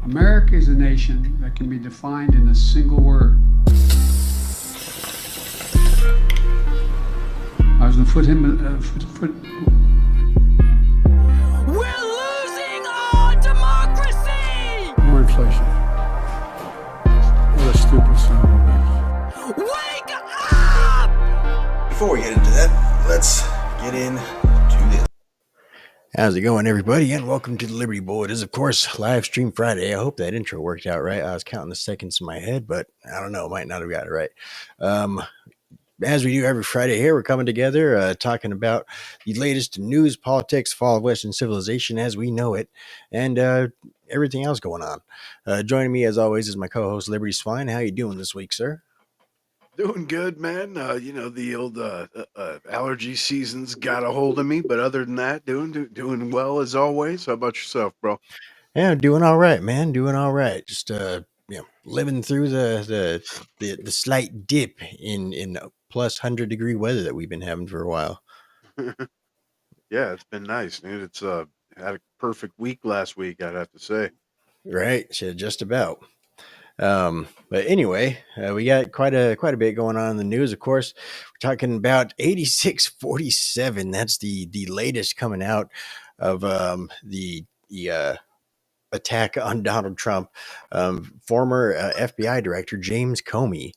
America is a nation that can be defined in a single word. I was going to foot. We're losing our democracy! More inflation. What a stupid son of a bitch. Wake up! Before we get into that, let's get into this. How's it going, everybody? And welcome to the Liberty Bowl. It is, of course, live stream Friday. I hope that intro worked out right. I was counting the seconds in my head, but I don't know. Might not have got it right. As we do every Friday here, we're coming together, talking about the latest news, politics, fall of Western civilization as we know it, and everything else going on. Joining me, as always, is my co-host, Liberty Swine. How you doing this week, sir? Doing good, man. The old allergy season's got a hold of me, but other than that, doing well as always. How about yourself, bro? Yeah, doing all right, man. Doing all right. Just living through the slight dip in plus 100-degree weather that we've been having for a while. Yeah, it's been nice, dude. It's had a perfect week last week, I'd have to say. Right, just about. But anyway, we got quite a bit going on in the news. Of course, we're talking about 8647. That's the latest coming out of the attack on Donald Trump. Former FBI director James Comey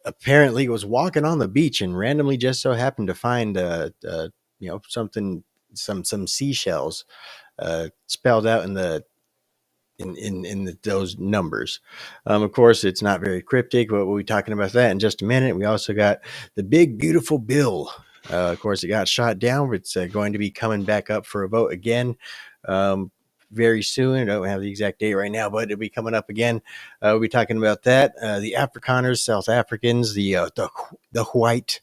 apparently was walking on the beach and randomly just so happened to find something, some seashells spelled out in those numbers. Of course, it's not very cryptic, but we'll be talking about that in just a minute. We also got the big, beautiful bill. Of course, it got shot down, but it's going to be coming back up for a vote again very soon. I don't have the exact date right now, but it'll be coming up again. We'll be talking about that. The Afrikaners, South Africans, the white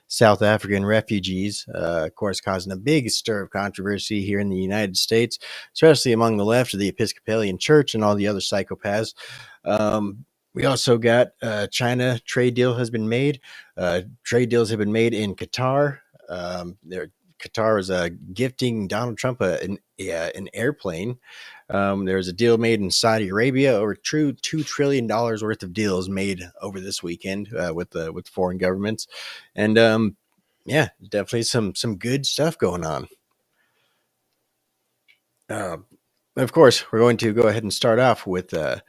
South African refugees, of course, causing a big stir of controversy here in the United States, especially among the left of the Episcopalian Church and all the other psychopaths. We also got China trade deal has been made. Trade deals have been made in Qatar. Qatar is gifting Donald Trump an airplane. There's a deal made in Saudi Arabia, over $2 trillion worth of deals made over this weekend with foreign governments, and definitely some good stuff going on. Of course, we're going to go ahead and start off with the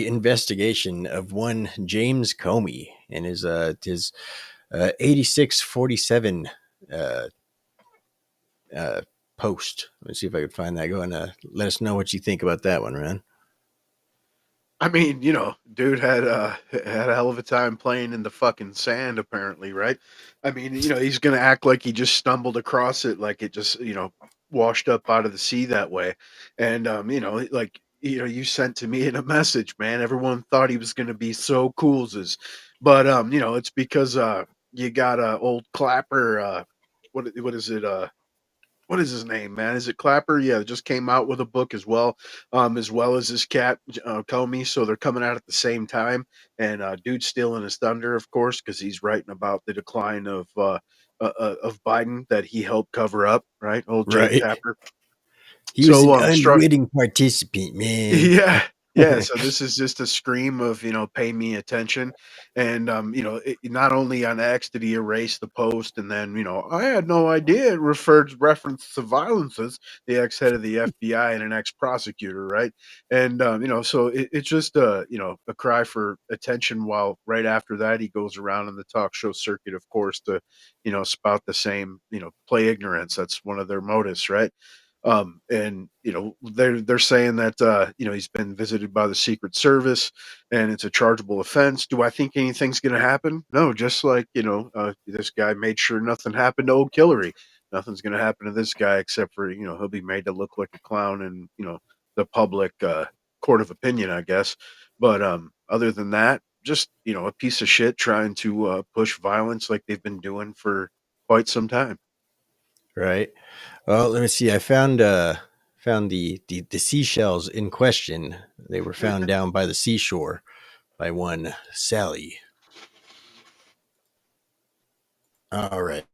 investigation of one James Comey and his 8647 post. Let me see if I can find that. Go and let us know what you think about that one, man. I mean, dude had a hell of a time playing in the fucking sand, apparently, right? I mean, he's gonna act like he just stumbled across it, like it just, washed up out of the sea that way. And you sent to me in a message, man. Everyone thought he was gonna be so cool, but it's because you got old Clapper. What is it? What is his name, man? Is it Clapper? Yeah, it just came out with a book as well as his cat Comey. So they're coming out at the same time, and dude's stealing his thunder, of course, because he's writing about the decline of Biden that he helped cover up, right? Old Jake Tapper. He was an unwitting participant, man. Yeah. Yeah, so this is just a scream of, pay me attention. And, not only on X did he erase the post and then, I had no idea it reference to violences, the ex-head of the FBI and an ex-prosecutor, right? And, so it's just, a cry for attention while right after that he goes around in the talk show circuit, of course, to, spout the same, play ignorance. That's one of their motives, right? And they're saying that he's been visited by the Secret Service and it's a chargeable offense. Do I think anything's going to happen? No, just like this guy made sure nothing happened to old Hillary. Nothing's going to happen to this guy except for he'll be made to look like a clown in the public court of opinion, I guess. But other than that, just a piece of shit trying to push violence like they've been doing for quite some time. Right. Well, let me see. I found the seashells in question. They were found down by the seashore by one Sally. All right.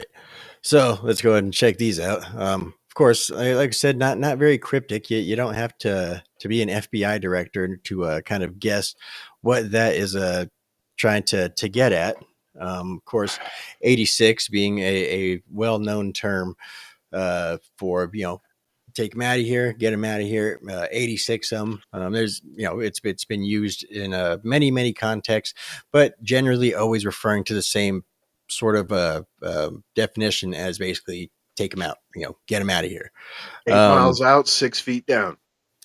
So let's go ahead and check these out. of course, like I said, not very cryptic. You don't have to be an FBI director to kind of guess what that is trying to get at. Of course, 86 being a well known term for take them out of here, get them out of here. 86 there's it's been used in many contexts, but generally always referring to the same sort of definition as basically take them out, get them out of here. 8 miles out, 6 feet down.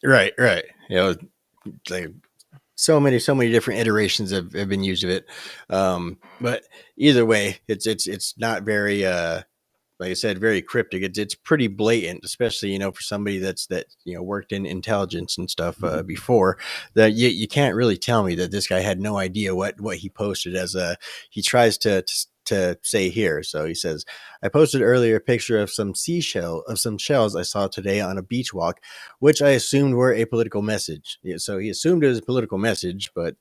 Right. Like so many different iterations have been used of it. But either way, it's not very like I said, very cryptic. It's pretty blatant, especially for somebody that worked in intelligence and stuff before. That you can't really tell me that this guy had no idea what he posted. He tries to say here. So he says, I posted earlier a picture of some shells I saw today on a beach walk, which I assumed were a political message. Yeah, so he assumed it was a political message, but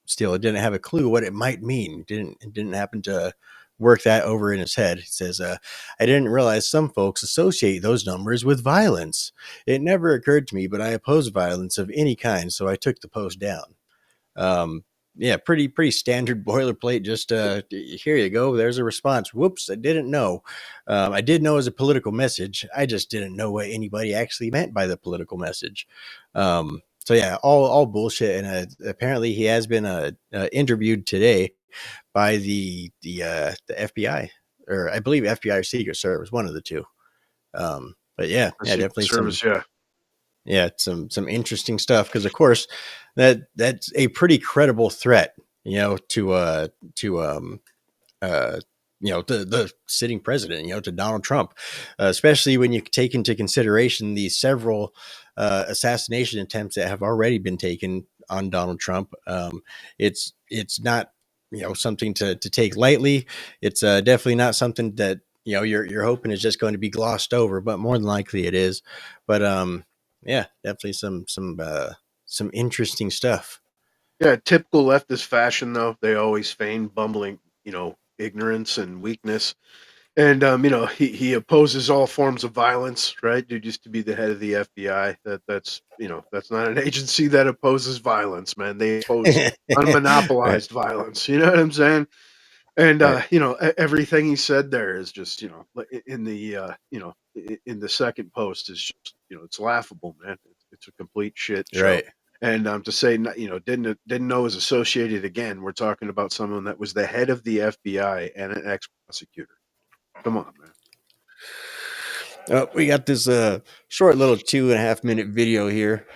still, it didn't have a clue what it might mean. It didn't happen to work that over in his head. He says, I didn't realize some folks associate those numbers with violence. It never occurred to me, but I oppose violence of any kind, so I took the post down. Yeah, pretty standard boilerplate. Just here you go. There's a response. Whoops, I didn't know. I did know it was a political message. I just didn't know what anybody actually meant by the political message. So yeah, all bullshit. And apparently he has been interviewed today by the FBI, or I believe FBI or Secret Service, one of the two. But yeah, definitely Service, some interesting stuff, because of course that's a pretty credible threat, to the sitting president, to Donald Trump, especially when you take into consideration the several assassination attempts that have already been taken on Donald Trump. It's not something to take lightly. It's definitely not something that you're hoping is just going to be glossed over, but more than likely it is. But yeah, definitely some interesting stuff. Yeah, typical leftist fashion, though. They always feign bumbling, ignorance and weakness. And he opposes all forms of violence, right? Dude used to be the head of the FBI. That's not an agency that opposes violence, man. They oppose unmonopolized violence. You know what I'm saying? And everything he said there is just in the second post is just it's laughable, man. It's a complete shit show. Right. And to say didn't know was associated again. We're talking about someone that was the head of the FBI and an ex-prosecutor. Come on, man. We got this short little 2.5 minute video here.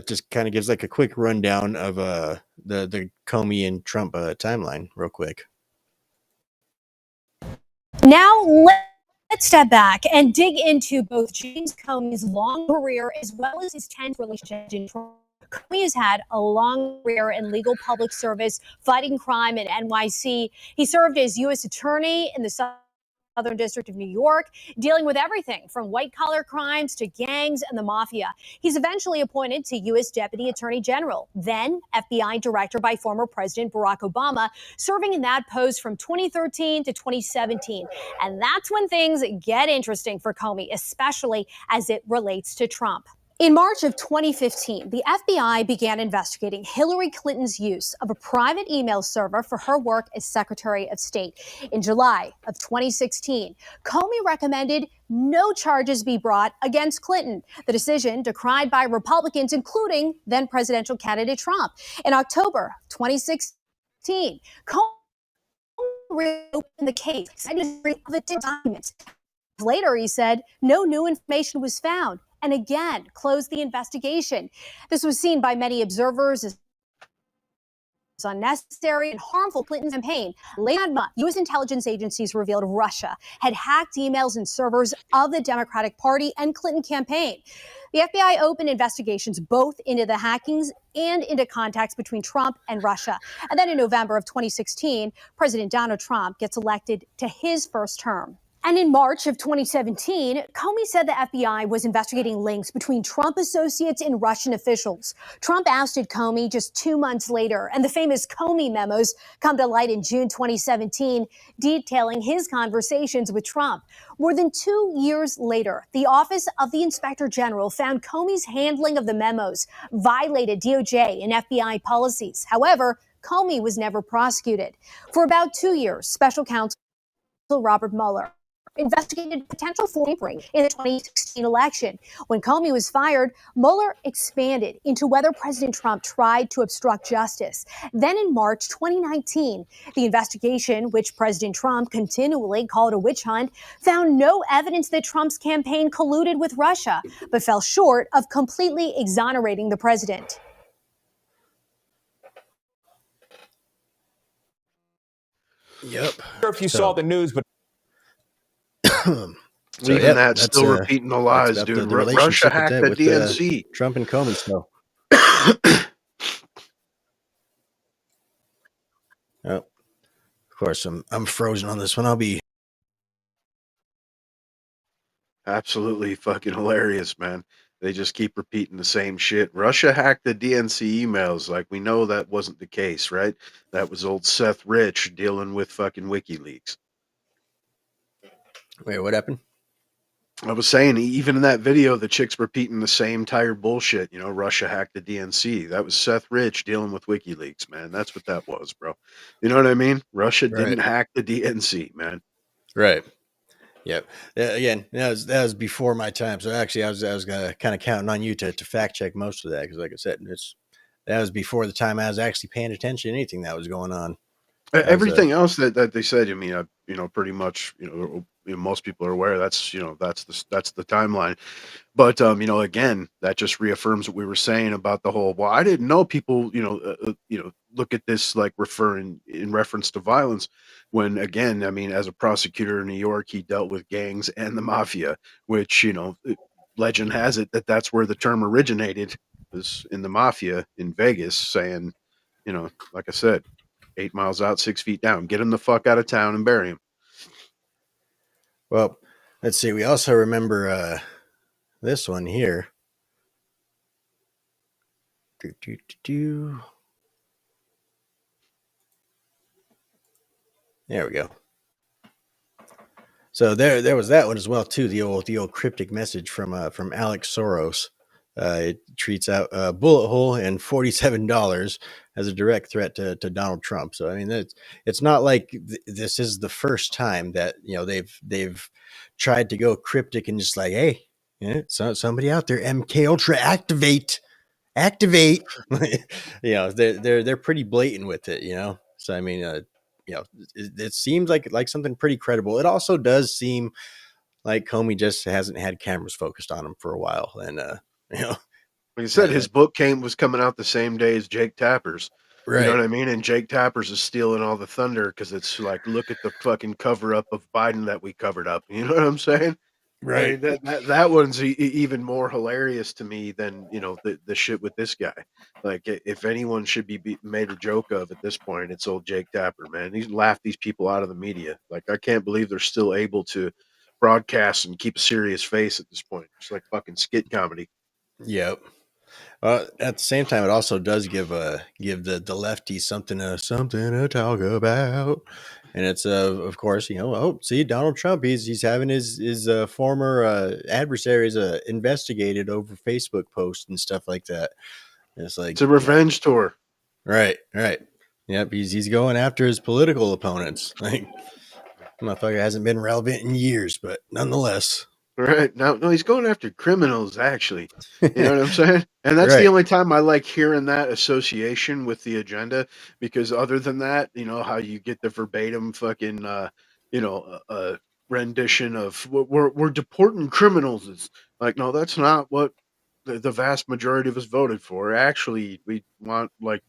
Just kind of gives like a quick rundown of the Comey and Trump timeline real quick. Now let's step back and dig into both James Comey's long career as well as his tense relationship with Trump. Comey has had a long career in legal public service, fighting crime in NYC. He served as U.S. Attorney in the Southern District of New York, dealing with everything from white-collar crimes to gangs and the mafia. He's eventually appointed to U.S. Deputy Attorney General, then FBI Director by former President Barack Obama, serving in that post from 2013 to 2017. And that's when things get interesting for Comey, especially as it relates to Trump. In March of 2015, the FBI began investigating Hillary Clinton's use of a private email server for her work as Secretary of State. In July of 2016, Comey recommended no charges be brought against Clinton, the decision decried by Republicans, including then presidential candidate Trump. In October 2016, Comey reopened the case, citing the documents. Later, he said no new information was found, and again closed the investigation. This was seen by many observers as unnecessary and harmful Clinton's campaign. Late that month, U.S. intelligence agencies revealed Russia had hacked emails and servers of the Democratic Party and Clinton campaign. The FBI opened investigations both into the hackings and into contacts between Trump and Russia. And then in November of 2016, President Donald Trump gets elected to his first term. And in March of 2017, Comey said the FBI was investigating links between Trump associates and Russian officials. Trump ousted Comey just 2 months later, and the famous Comey memos come to light in June 2017, detailing his conversations with Trump. More than 2 years later, the Office of the Inspector General found Comey's handling of the memos violated DOJ and FBI policies. However, Comey was never prosecuted. For about 2 years, special counsel Robert Mueller investigated potential tampering in the 2016 election. When Comey was fired, Mueller expanded into whether President Trump tried to obstruct justice. Then in March 2019, the investigation, which President Trump continually called a witch hunt, found no evidence that Trump's campaign colluded with Russia, but fell short of completely exonerating the president. Yep. If you saw the news, but Even that, still repeating the lies, about dude. the Russia relationship hacked the with DNC. Trump and Comey still. Oh, of course, I'm frozen on this one. I'll be Absolutely fucking hilarious, man. They just keep repeating the same shit. Russia hacked the DNC emails. Like, we know that wasn't the case, right? That was old Seth Rich dealing with fucking WikiLeaks. Wait, what happened? I was saying, even in that video, the chick's repeating the same tired bullshit. You know, Russia hacked the DNC. That was Seth Rich dealing with WikiLeaks, man. That's what that was, bro. You know what I mean? Russia didn't hack the DNC, man. Right. Yep. Again, that was before my time. So actually, I was kind of counting on you to fact check most of that because, like I said, that was before the time I was actually paying attention to anything that was going on. Everything else that they said, I mean, pretty much, most people are aware that's the timeline. But again, that just reaffirms what we were saying about the whole. Well, I didn't know people, look at this like referring in reference to violence. When again, I mean, as a prosecutor in New York, he dealt with gangs and the mafia, which legend has it that that's where the term originated, was in the mafia in Vegas, saying, like I said, 8 miles out, 6 feet down, get him the fuck out of town and bury him. Well, let's see. We also remember this one here. There we go. So there was that one as well too. The old cryptic message from Alex Soros. It treats out a bullet hole and $47 as a direct threat to Donald Trump. So I mean, it's not like this is the first time that they've tried to go cryptic and just like, hey, so somebody out there, MK Ultra, activate. They're pretty blatant with it, So I mean, it seems like something pretty credible. It also does seem like Comey just hasn't had cameras focused on him for a while, and like I said, his book was coming out the same day as Jake Tapper's. right. You know what I mean? And Jake Tapper's is stealing all the thunder because it's like, look at the fucking cover up of Biden that we covered up. You know what I'm saying? Right. I mean, that one's even more hilarious to me than the shit with this guy. Like, if anyone should be made a joke of at this point, it's old Jake Tapper, man. He's laughed these people out of the media. Like, I can't believe they're still able to broadcast and keep a serious face at this point. It's like fucking skit comedy. Yep. At the same time, it also does give the lefty something to talk about, and it's of course see Donald Trump, he's having his former adversaries investigated over Facebook posts and stuff like that. And it's like it's a revenge tour. Right. Yep, he's going after his political opponents. Like, motherfucker hasn't been relevant in years, but nonetheless. Right. No, he's going after criminals, actually. You know what I'm saying? And that's Right. the only time I like hearing that association with the agenda, because other than that, how you get the verbatim fucking, rendition of we're deporting criminals. It's like, no, that's not what the vast majority of us voted for. Actually, we want like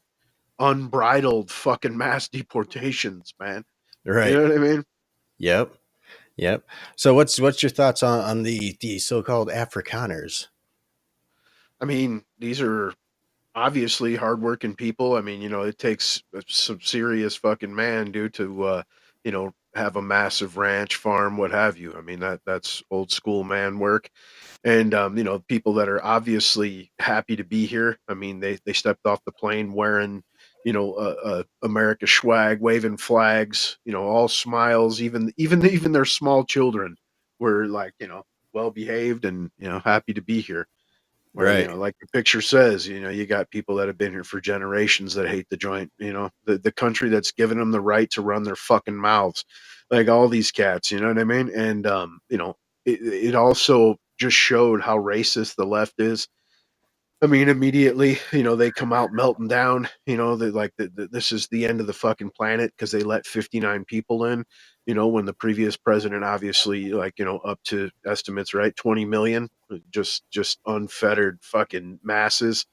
unbridled fucking mass deportations, man. Right. You know what I mean? Yep. So what's your thoughts on the so-called Afrikaners? I mean, these are obviously hardworking people. I mean, it takes some serious fucking man, dude, to have a massive ranch, farm, what have you. I mean, that's old school man work. And people that are obviously happy to be here. I mean, they stepped off the plane wearing, America swag, waving flags, all smiles. Even their small children were like, well behaved and happy to be here. Where Right. like the picture says, you got people that have been here for generations that hate the joint. The country that's given them the right to run their fucking mouths, like all these cats. You know what I mean? And it also just showed how racist the left is. I mean, immediately, they come out melting down. They like this is the end of the fucking planet because they let 59 people in. When the previous president, obviously, like up to estimates, right, 20 million, just unfettered fucking masses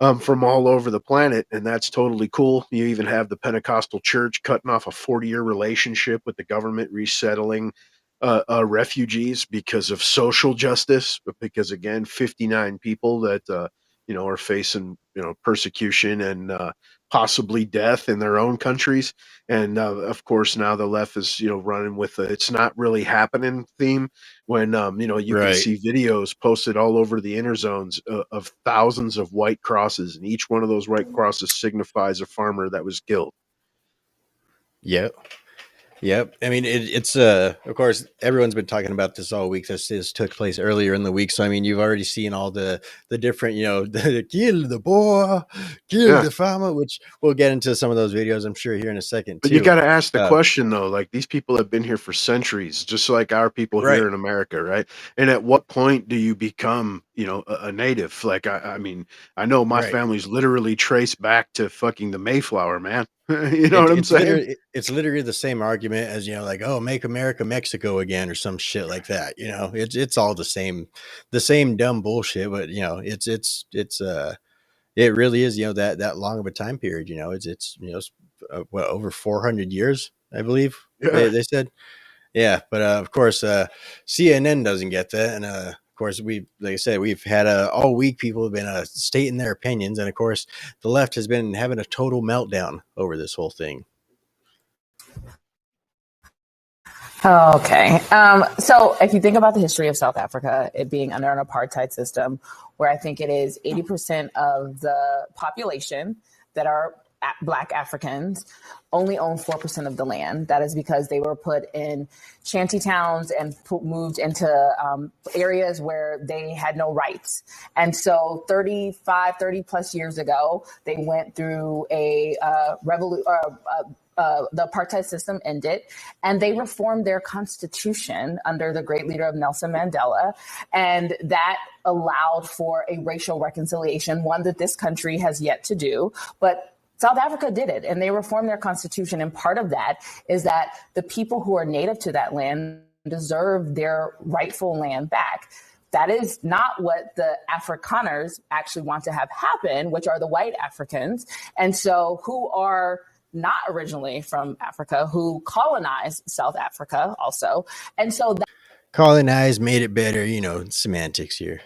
from all over the planet, and that's totally cool. You even have the Pentecostal Church cutting off a 40-year relationship with the government, resettling refugees because of social justice. Because again, 59 people that are facing persecution and possibly death in their own countries, and of course now the left is running with the "it's not really happening" theme when you can Right. see videos posted all over the inner zones of thousands of white crosses, and each one of those white crosses signifies a farmer that was killed. Yep. Yep. I mean, it's of course, everyone's been talking about this all week. This took place earlier in the week. So, I mean, you've already seen all the different, the kill the boy, kill Yeah, the farmer, which we'll get into some of those videos, I'm sure, here in a second, but you too. got to ask the Uh, question though, like these people have been here for centuries, just like our people right. here in America, right? And at what point do you become a native? Like I mean, I know my Right. family's literally traced back to fucking the Mayflower, man. You know what I'm saying? It's literally the same argument as, like, oh, make America Mexico again or some shit like that. It's all the same dumb bullshit, but it really is, that long of a time period. What, over 400 years, I believe Yeah. they said. Yeah. But of course, CNN doesn't get that. And of course, like I said, we've had all week people have been stating their opinions. And of course, the left has been having a total meltdown over this whole thing. Okay. So if you think about the history of South Africa, it being under an apartheid system, where I think it is 80% of the population that are Black Africans only own 4% of the land. That is because they were put in shanty towns and moved into areas where they had no rights. And so 30 plus years ago, they went through a revolution. The apartheid system ended, and they reformed their constitution under the great leader of Nelson Mandela. And that allowed for a racial reconciliation, one that this country has yet to do. But South Africa did it, and they reformed their constitution. And part of that is that the people who are native to that land deserve their rightful land back. That is not what the Afrikaners actually want to have happen, which are the white Africans. And so who are not originally from Africa, who colonized South Africa also. And so Colonized made it better, semantics here.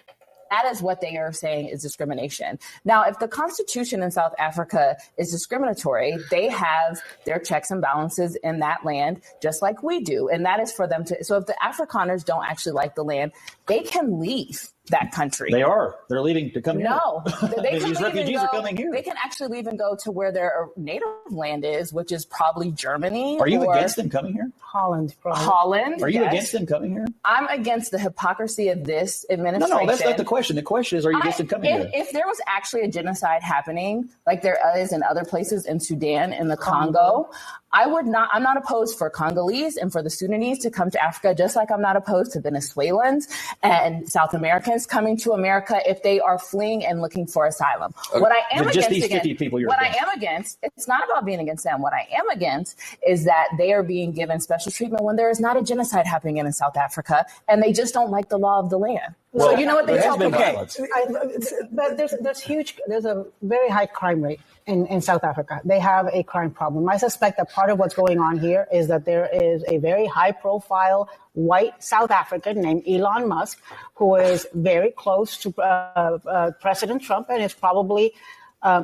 that is what they are saying is discrimination. Now, if the Constitution in South Africa is discriminatory, they have their checks and balances in that land, just like we do. And that is for them to. So if the Afrikaners don't actually like the land, they can leave that country. They are. They're leaving to come here. No, these refugees are coming here. They can actually leave and go to where their native land is, which is probably Germany. Are you against them coming here? Holland, probably. Holland. Are you against them coming here? I'm against the hypocrisy of this administration. No, that's not the question. The question is, are you against them coming here? If there was actually a genocide happening, like there is in other places in Sudan, in the Congo, I'm not opposed for Congolese and for the Sudanese to come to Africa, just like I'm not opposed to Venezuelans and South Americans coming to America if they are fleeing and looking for asylum. What I am just against, these 50 people you're against. I am against, it's not about being against them. What I am against is that they are being given special treatment when there is not a genocide happening in South Africa, and they just don't like the law of the land. Well, so you know what they talk about? But there's a very high crime rate in South Africa. They have a crime problem. I suspect that part of what's going on here is that there is a very high profile white South African named Elon Musk, who is very close to President Trump and is probably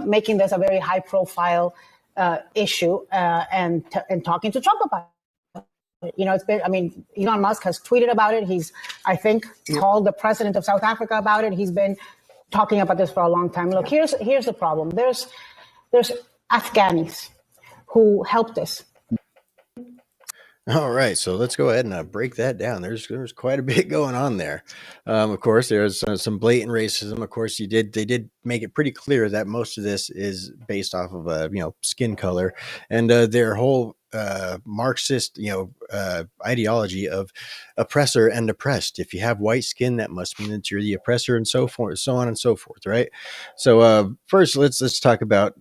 making this a very high profile issue and talking to Trump about it. It's been, I mean, Elon Musk has tweeted about it. He's, I think, called the president of South Africa about it. He's been talking about this for a long time. Look, here's the problem. There's Afghanis who helped us. All right, so let's go ahead and break that down. There's quite a bit going on there. Of course, there's some blatant racism. Of course, they did make it pretty clear that most of this is based off of skin color and their whole Marxist ideology of oppressor and oppressed. If you have white skin, that must mean that you're the oppressor, and so forth, so on and so forth. Right. So first, let's talk about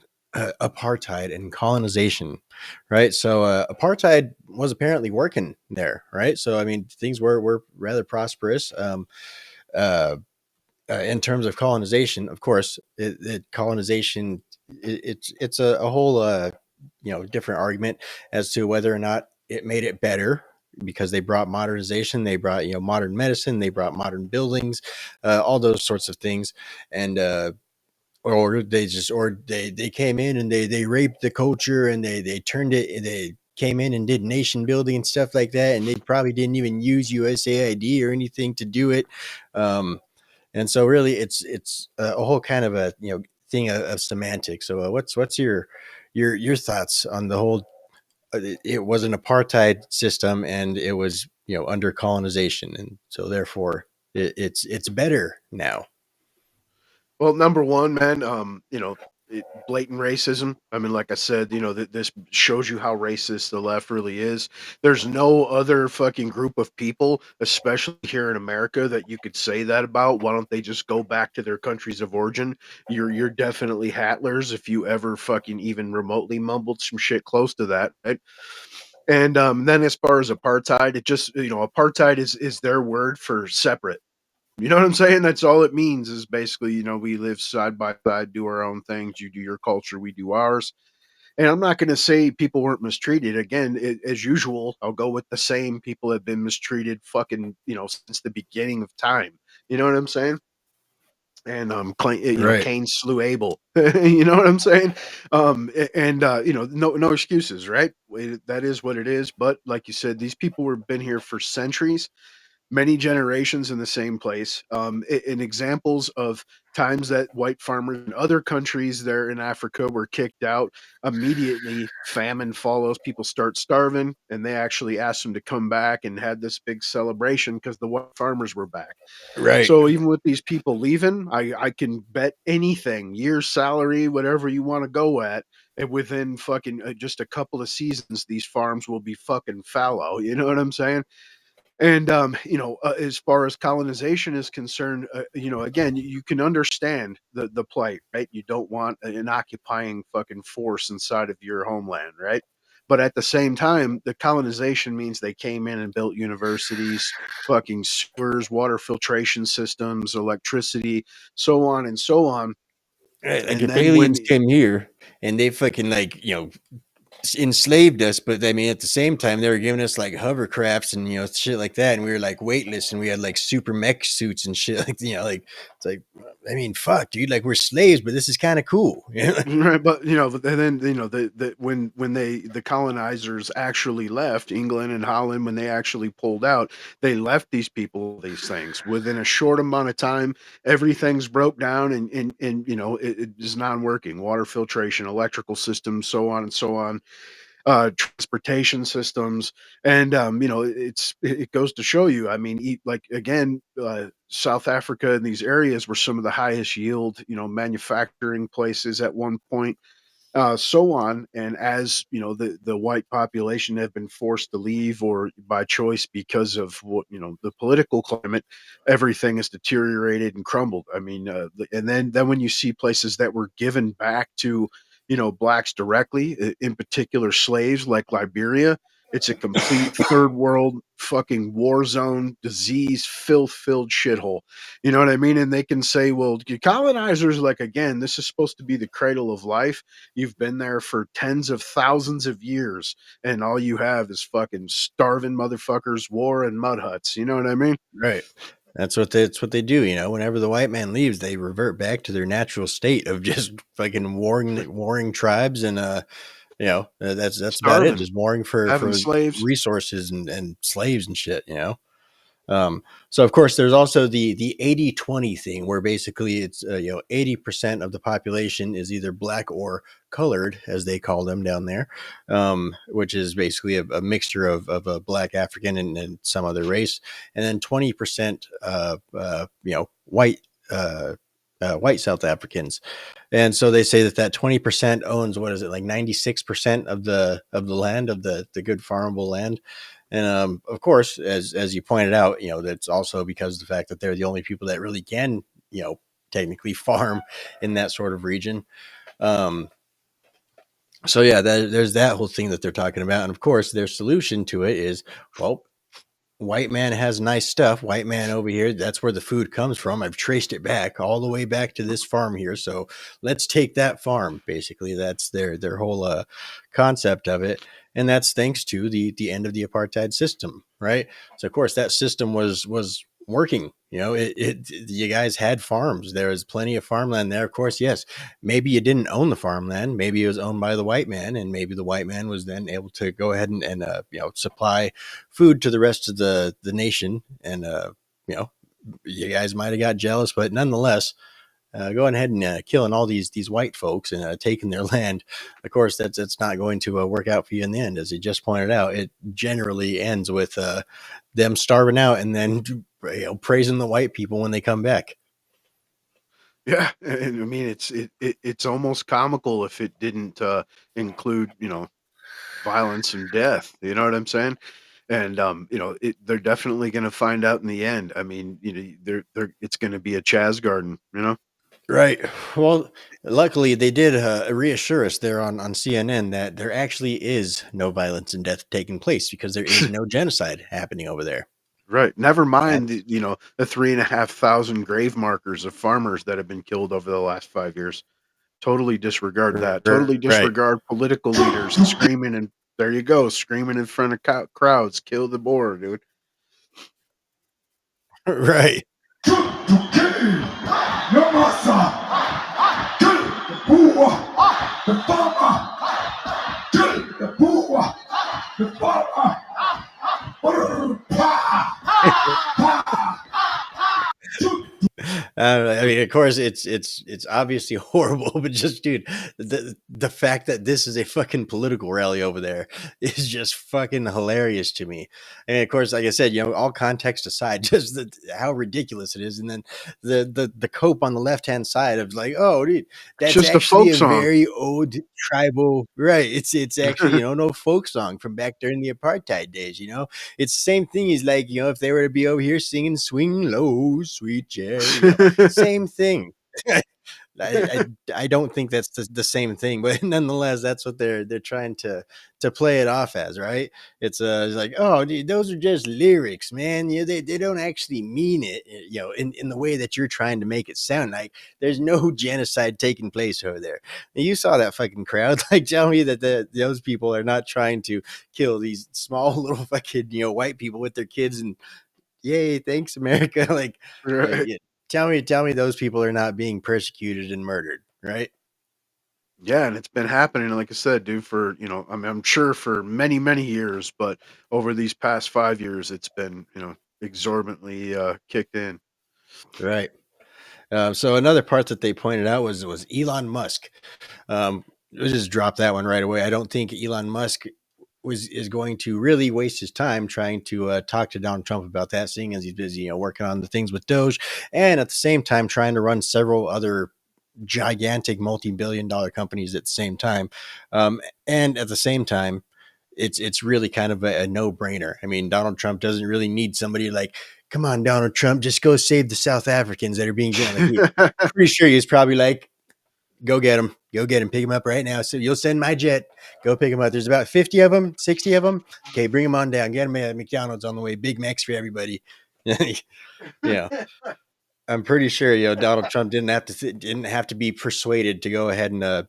apartheid and colonization, right? So apartheid was apparently working there, right? So I mean, things were rather prosperous in terms of colonization. Of course, colonization it's a whole different argument as to whether or not it made it better, because they brought modernization, they brought modern medicine, they brought modern buildings, all those sorts of things, and or they came in and they raped the culture, and they turned it, they came in and did nation building and stuff like that, and they probably didn't even use USAID or anything to do it. And so really it's a whole kind of a thing of semantics. So what's your thoughts on the whole it was an apartheid system, and it was under colonization, and so therefore it's better now? Well, number one, man, blatant racism. I mean, like I said, this shows you how racist the left really is. There's no other fucking group of people, especially here in America, that you could say that about. Why don't they just go back to their countries of origin? You're definitely Hatlers if you ever fucking even remotely mumbled some shit close to that, right? And then as far as apartheid, it just apartheid is their word for separate. You know what I'm saying? That's all it means, is basically, we live side by side, do our own things. You do your culture, we do ours. And I'm not going to say people weren't mistreated. Again, as usual, I'll go with the same. People have been mistreated fucking, since the beginning of time. You know what I'm saying? And Right. Cain slew Abel. You know what I'm saying? No excuses, right? That is what it is. But like you said, these people have been here for centuries, many generations in the same place. In examples of times that white farmers in other countries there in Africa were kicked out, immediately famine follows. People start starving, and they actually asked them to come back and had this big celebration because the white farmers were back. Right. So even with these people leaving, I can bet anything, year's salary, whatever you want to go at, and within fucking just a couple of seasons, these farms will be fucking fallow. You know what I'm saying? And as far as colonization is concerned, again, you can understand the plight, right? You don't want an occupying fucking force inside of your homeland, right? But at the same time, the colonization means they came in and built universities, fucking sewers, water filtration systems, electricity, so on and so on. Right, like And if then aliens came here and they fucking enslaved us, but I mean at the same time they were giving us like hovercrafts and shit like that, and we were like weightless, and we had like super mech suits and shit like it's like, I mean, fuck, dude, like we're slaves, but this is kind of cool. Right, but and then when the colonizers actually left England and Holland, when they actually pulled out, they left these people these things within a short amount of time. Everything's broke down, and it is non-working. Water filtration, electrical systems, so on and so on, transportation systems, and it goes to show you. I mean, like again, South Africa and these areas were some of the highest yield, manufacturing places at one point, so on. And as the white population have been forced to leave, or by choice because of what the political climate, everything has deteriorated and crumbled. I mean, and then when you see places that were given back to blacks directly, in particular slaves, like Liberia. It's a complete third world fucking war zone, disease, filth filled shithole. You know what I mean? And they can say, well, colonizers, like, again, this is supposed to be the cradle of life. You've been there for tens of thousands of years, and all you have is fucking starving motherfuckers, war, and mud huts. You know what I mean? Right. That's what they do. Whenever the white man leaves, they revert back to their natural state of just fucking warring tribes and That's about it. Starving, Just warring for having slaves. resources and slaves and shit. So of course there's also the 80-20 thing, where basically it's 80% of the population is either black or colored, as they call them down there, which is basically a mixture of a black African and some other race, and then 20% white white South Africans. And so they say that 20% owns, what is it, like 96% of the land, of the good farmable land. And of course, as you pointed out, that's also because of the fact that they're the only people that really can, technically farm in that sort of region. So yeah, there's that whole thing that they're talking about. And of course, their solution to it is, well, white man has nice stuff. White man over here, that's where the food comes from. I've traced it back all the way back to this farm here. So let's take that farm. Basically, that's their whole concept of it. And that's thanks to the end of the apartheid system, right? So of course that system was working. You guys had farms. There was plenty of farmland there. Of course, yes, maybe you didn't own the farmland. Maybe it was owned by the white man, and maybe the white man was then able to go ahead and supply food to the rest of the nation. And you guys might have got jealous, but nonetheless, going ahead and killing all these white folks and taking their land. Of course, that's not going to work out for you in the end. As you just pointed out, it generally ends with them starving out and then praising the white people when they come back. Yeah, and I mean it's almost comical if it didn't include violence and death. You know what I'm saying? And they're definitely going to find out in the end. I mean, it's going to be a Chaz garden. Right. Well, luckily they did reassure us there on CNN that there actually is no violence and death taking place, because there is no genocide happening over there. Right. Never mind the 3,500 grave markers of farmers that have been killed over the last 5 years. Totally disregard that. Totally disregard political leaders screaming, and there you go, screaming in front of crowds, kill the Boer, dude. Right. I mean, of course, it's obviously horrible, but just, dude, the fact that this is a fucking political rally over there is just fucking hilarious to me. And of course, like I said, all context aside, just how ridiculous it is, and then the cope on the left hand side of like, oh, dude, that's just actually a very old tribal, right? It's actually no folk song from back during the apartheid days. It's the same thing as like if they were to be over here singing "Swing Low, Sweet Cherry." Same thing. I don't think that's the same thing, but nonetheless, that's what they're trying to play it off as, right? It's like, oh, dude, those are just lyrics, man. They don't actually mean it, in the way that you're trying to make it sound like. There's no genocide taking place over there. You saw that fucking crowd. Like, tell me that those people are not trying to kill these small little fucking white people with their kids and yay, thanks America. Like, right. yeah. Tell me those people are not being persecuted and murdered, right? Yeah, and it's been happening, like I said, dude, for I'm sure for many, many years, but over these past 5 years, it's been exorbitantly kicked in. Right. So another part that they pointed out was Elon Musk. We'll just drop that one right away. I don't think Elon Musk is going to really waste his time trying to talk to Donald Trump about that, seeing as he's busy, working on the things with Doge, and at the same time trying to run several other gigantic multi-billion-dollar companies at the same time. And at the same time, it's really kind of a no-brainer. I mean, Donald Trump doesn't really need somebody like, come on, Donald Trump, just go save the South Africans that are being like, pretty sure he's probably like, go get him, pick him up right now. So you'll send my jet, go pick him up. There's about 50 of them, 60 of them. Okay, bring them on down. Get them at McDonald's on the way. Big Macs for everybody. I'm pretty sure Donald Trump didn't have to be persuaded to go ahead and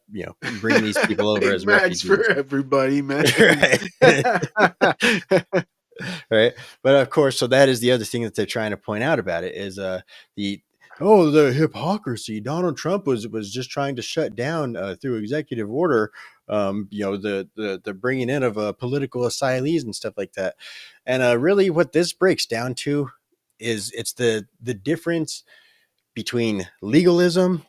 bring these people over as refugees for everybody, man. Right. But of course, so that is the other thing that they're trying to point out about it is the oh, the hypocrisy. Donald Trump was just trying to shut down through executive order, the bringing in of political asylees and stuff like that. And really, what this breaks down to is it's the difference between legalism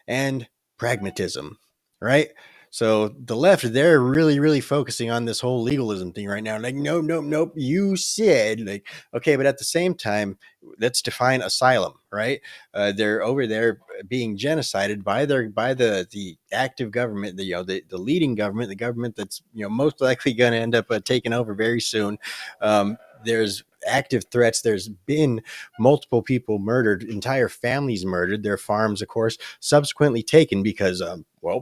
and pragmatism, right? So the left, they're really focusing on this whole legalism thing right now. Like, nope. You said, like, okay, but at the same time, let's define asylum, right? They're over there being genocided by the active government, the leading government, the government that's most likely going to end up taking over very soon. There's active threats. There's been multiple people murdered, entire families murdered, their farms, of course, subsequently taken because,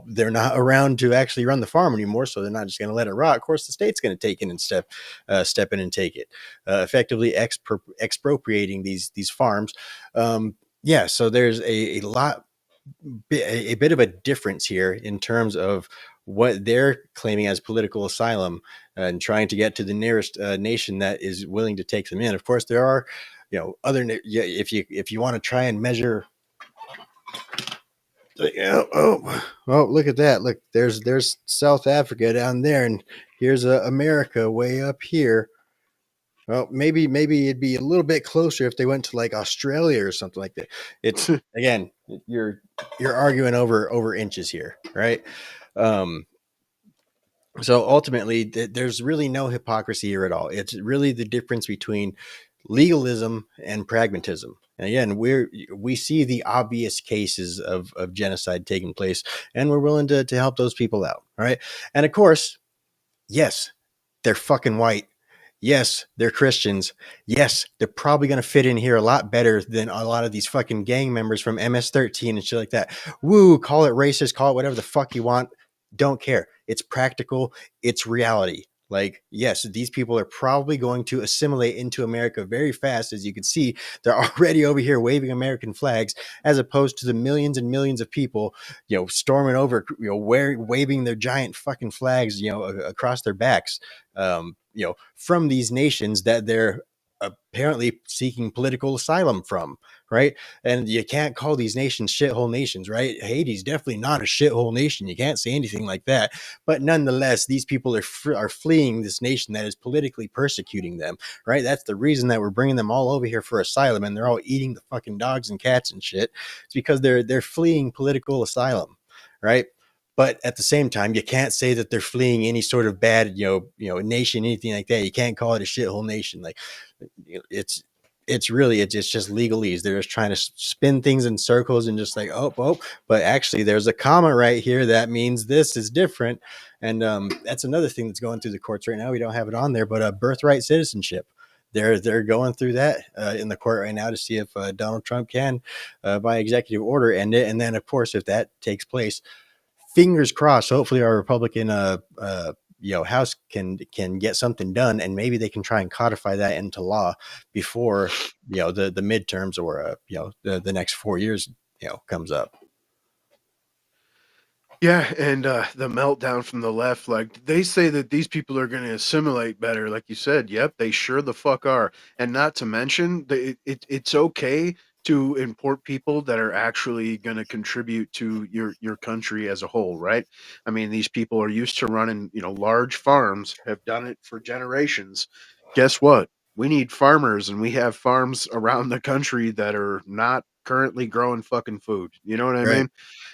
they're not around to actually run the farm anymore, so they're not just going to let it rot. Of course, the state's going to take in and step in and take it, effectively expropriating these farms. So there's a bit of a difference here in terms of what they're claiming as political asylum and trying to get to the nearest nation that is willing to take them in. Of course, there are, if you want to try and measure. Look at that! Look, there's South Africa down there, and here's America way up here. Well, maybe it'd be a little bit closer if they went to like Australia or something like that. It's again, you're arguing over inches here, right? So ultimately, there's really no hypocrisy here at all. It's really the difference between legalism and pragmatism. And again, we see the obvious cases of genocide taking place, and we're willing to help those people out, right? And of course, yes, they're fucking white. Yes, they're Christians. Yes, they're probably going to fit in here a lot better than a lot of these fucking gang members from MS-13 and shit like that. Woo, call it racist, call it whatever the fuck you want. Don't care. It's practical. It's reality. Like, yes, these people are probably going to assimilate into America very fast. As you can see, they're already over here waving American flags, as opposed to the millions and millions of people, storming over, waving their giant fucking flags, across their backs, from these nations that they're apparently seeking political asylum from, right? And you can't call these nations shithole nations, right? Haiti's definitely not a shithole nation. You can't say anything like that. But nonetheless, these people are fleeing this nation that is politically persecuting them, right? That's the reason that we're bringing them all over here for asylum, and they're all eating the fucking dogs and cats and shit. It's because they're fleeing political asylum, right? But at the same time, you can't say that they're fleeing any sort of bad, nation, anything like that. You can't call it a shithole nation. Like, it's just legalese. They're just trying to spin things in circles and just like, but actually there's a comma right here that means this is different. And that's another thing that's going through the courts right now. We don't have it on there, but birthright citizenship. They're going through that in the court right now to see if Donald Trump can, by executive order, end it. And then, of course, if that takes place, fingers crossed, hopefully our Republican House can get something done, and maybe they can try and codify that into law before the midterms or the next 4 years comes up. Yeah, and the meltdown from the left, like they say that these people are going to assimilate better, like you said. Yep, they sure the fuck are. And not to mention, it's okay to import people that are actually going to contribute to your country as a whole, right? I mean, these people are used to running, large farms, have done it for generations. Guess what? We need farmers, and we have farms around the country that are not currently growing fucking food. You know what I mean?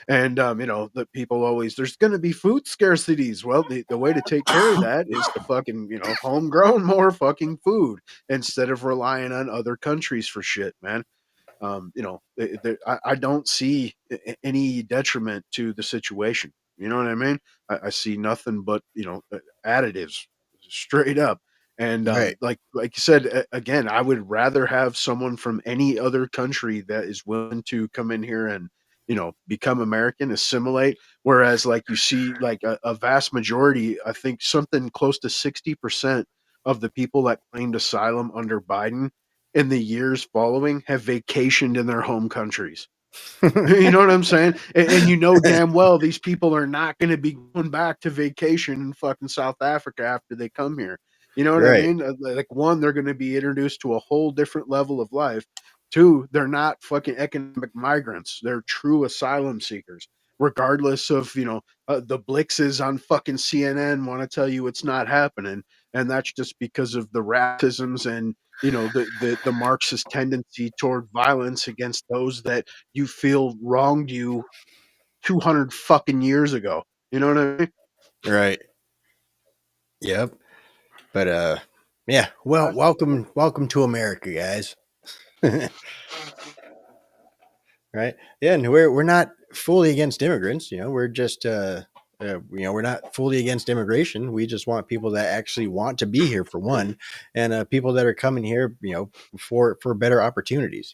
And the people always, there's going to be food scarcities. Well, the way to take care of that is to fucking homegrown more fucking food instead of relying on other countries for shit, man. I don't see any detriment to the situation. You know what I mean? I see nothing but additives, straight up. And Right. like you said, again, I would rather have someone from any other country that is willing to come in here and become American, assimilate. Whereas, like, you see, like a vast majority, I think something close to 60% of the people that claimed asylum under Biden in the years following have vacationed in their home countries. You know what I'm saying? And damn well these people are not going to be going back to vacation in fucking South Africa after they come here. You know what I Right. mean? Like, one, they're going to be introduced to a whole different level of life. Two, they're not fucking economic migrants. They're true asylum seekers, regardless of, the Blixes on fucking CNN want to tell you it's not happening. And that's just because of the racisms and, the Marxist tendency toward violence against those that you feel wronged you 200 fucking years ago. You know what I mean? Right. Yep. But yeah. Well, welcome to America, guys. Right. Yeah, and we're not fully against immigrants. We're just we're not fully against immigration. We just want people that actually want to be here, for one, and people that are coming here, for better opportunities.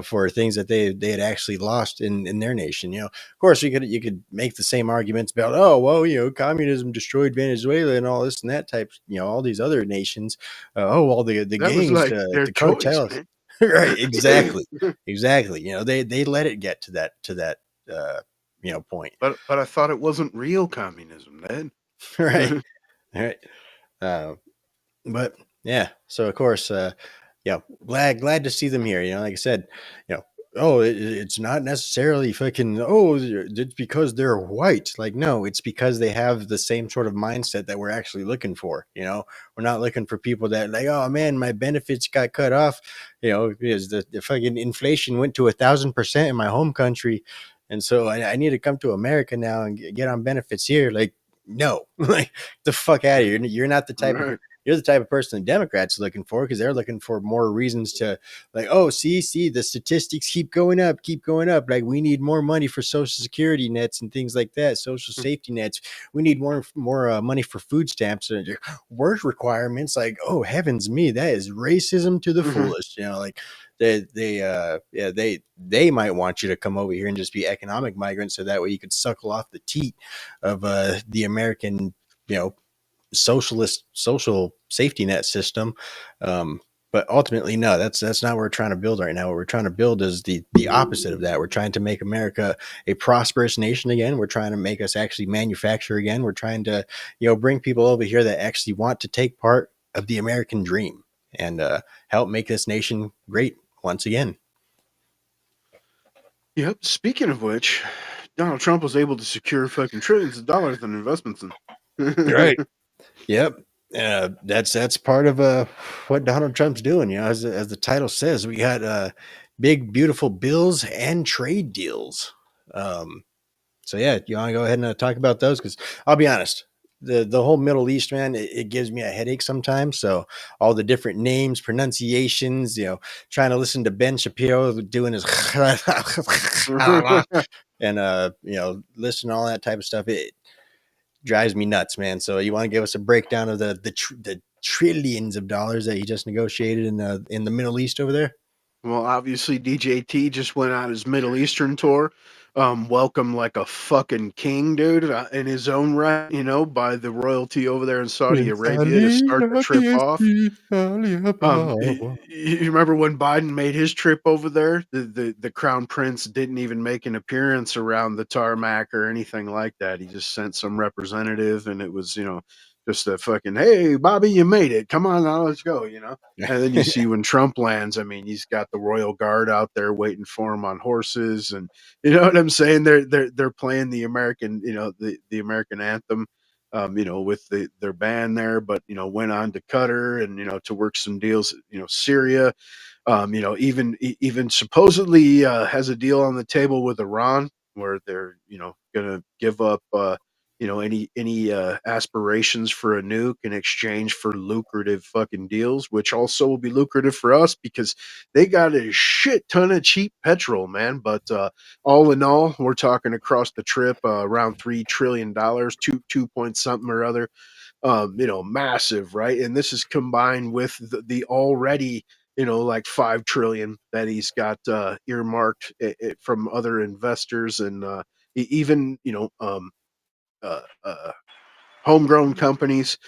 For things that they had actually lost in their nation. Of course, you could make the same arguments about, oh well, communism destroyed Venezuela and all this and that type. All these other nations. Oh well, the That was gangs, like their the choice, cartels. man. Right, exactly. They let it get to that point. But I thought it wasn't real communism then. Right. Right. uh, but yeah, so of course, glad to see them here. Like I said, oh, it's not necessarily fucking, oh, it's because they're white. Like, no, it's because they have the same sort of mindset that we're actually looking for. We're not looking for people that like, oh man, my benefits got cut off, because the fucking inflation went to 1,000% in my home country, and so I need to come to America now and get on benefits here. Like, no, like, the fuck out of here. You're not the type Right. of you're the type of person the Democrats are looking for, because they're looking for more reasons to, like, oh, see, the statistics keep going up. Like, we need more money for Social Security nets and things like that, social safety nets. We need more money for food stamps and work requirements. Like, oh heavens me, that is racism to the fullest. Like, they might want you to come over here and just be economic migrants, so that way you could suckle off the teat of the American, socialist social safety net system. But ultimately, no, that's not what we're trying to build right now. What we're trying to build is the opposite of that. We're trying to make America a prosperous nation again. We're trying to make us actually manufacture again. We're trying to, bring people over here that actually want to take part of the American dream and help make this nation great once again. Yep. Speaking of which, Donald Trump was able to secure fucking trillions of dollars in investments. Right. Yep. That's part of what Donald Trump's doing. As the title says, we got big, beautiful bills and trade deals. So yeah, you want to go ahead and talk about those? Because I'll be honest, the whole Middle East, man, it gives me a headache sometimes. So all the different names, pronunciations, trying to listen to Ben Shapiro doing his and listen to all that type of stuff. It drives me nuts, man. So you want to give us a breakdown of the trillions of dollars that he just negotiated in the Middle East over there? Well, obviously DJT just went on his Middle Eastern tour. Welcome like a fucking king, dude, in his own right, by the royalty over there in Saudi Arabia to start the trip off. You remember when Biden made his trip over there? The crown prince didn't even make an appearance around the tarmac or anything like that. He just sent some representative, and it was, just a fucking, hey, Bobby, you made it. Come on now, let's go, And then you see when Trump lands, I mean, he's got the royal guard out there waiting for him on horses, and you know what I'm saying? They're playing the American, the American anthem, with their band there, but went on to Qatar and to work some deals, Syria, even supposedly has a deal on the table with Iran where they're going to give up any aspirations for a nuke in exchange for lucrative fucking deals, which also will be lucrative for us because they got a shit ton of cheap petrol, man. But all in all, we're talking across the trip around $3 trillion, two point something or other. Massive, right? And this is combined with the already like 5 trillion that he's got earmarked from other investors and even homegrown companies.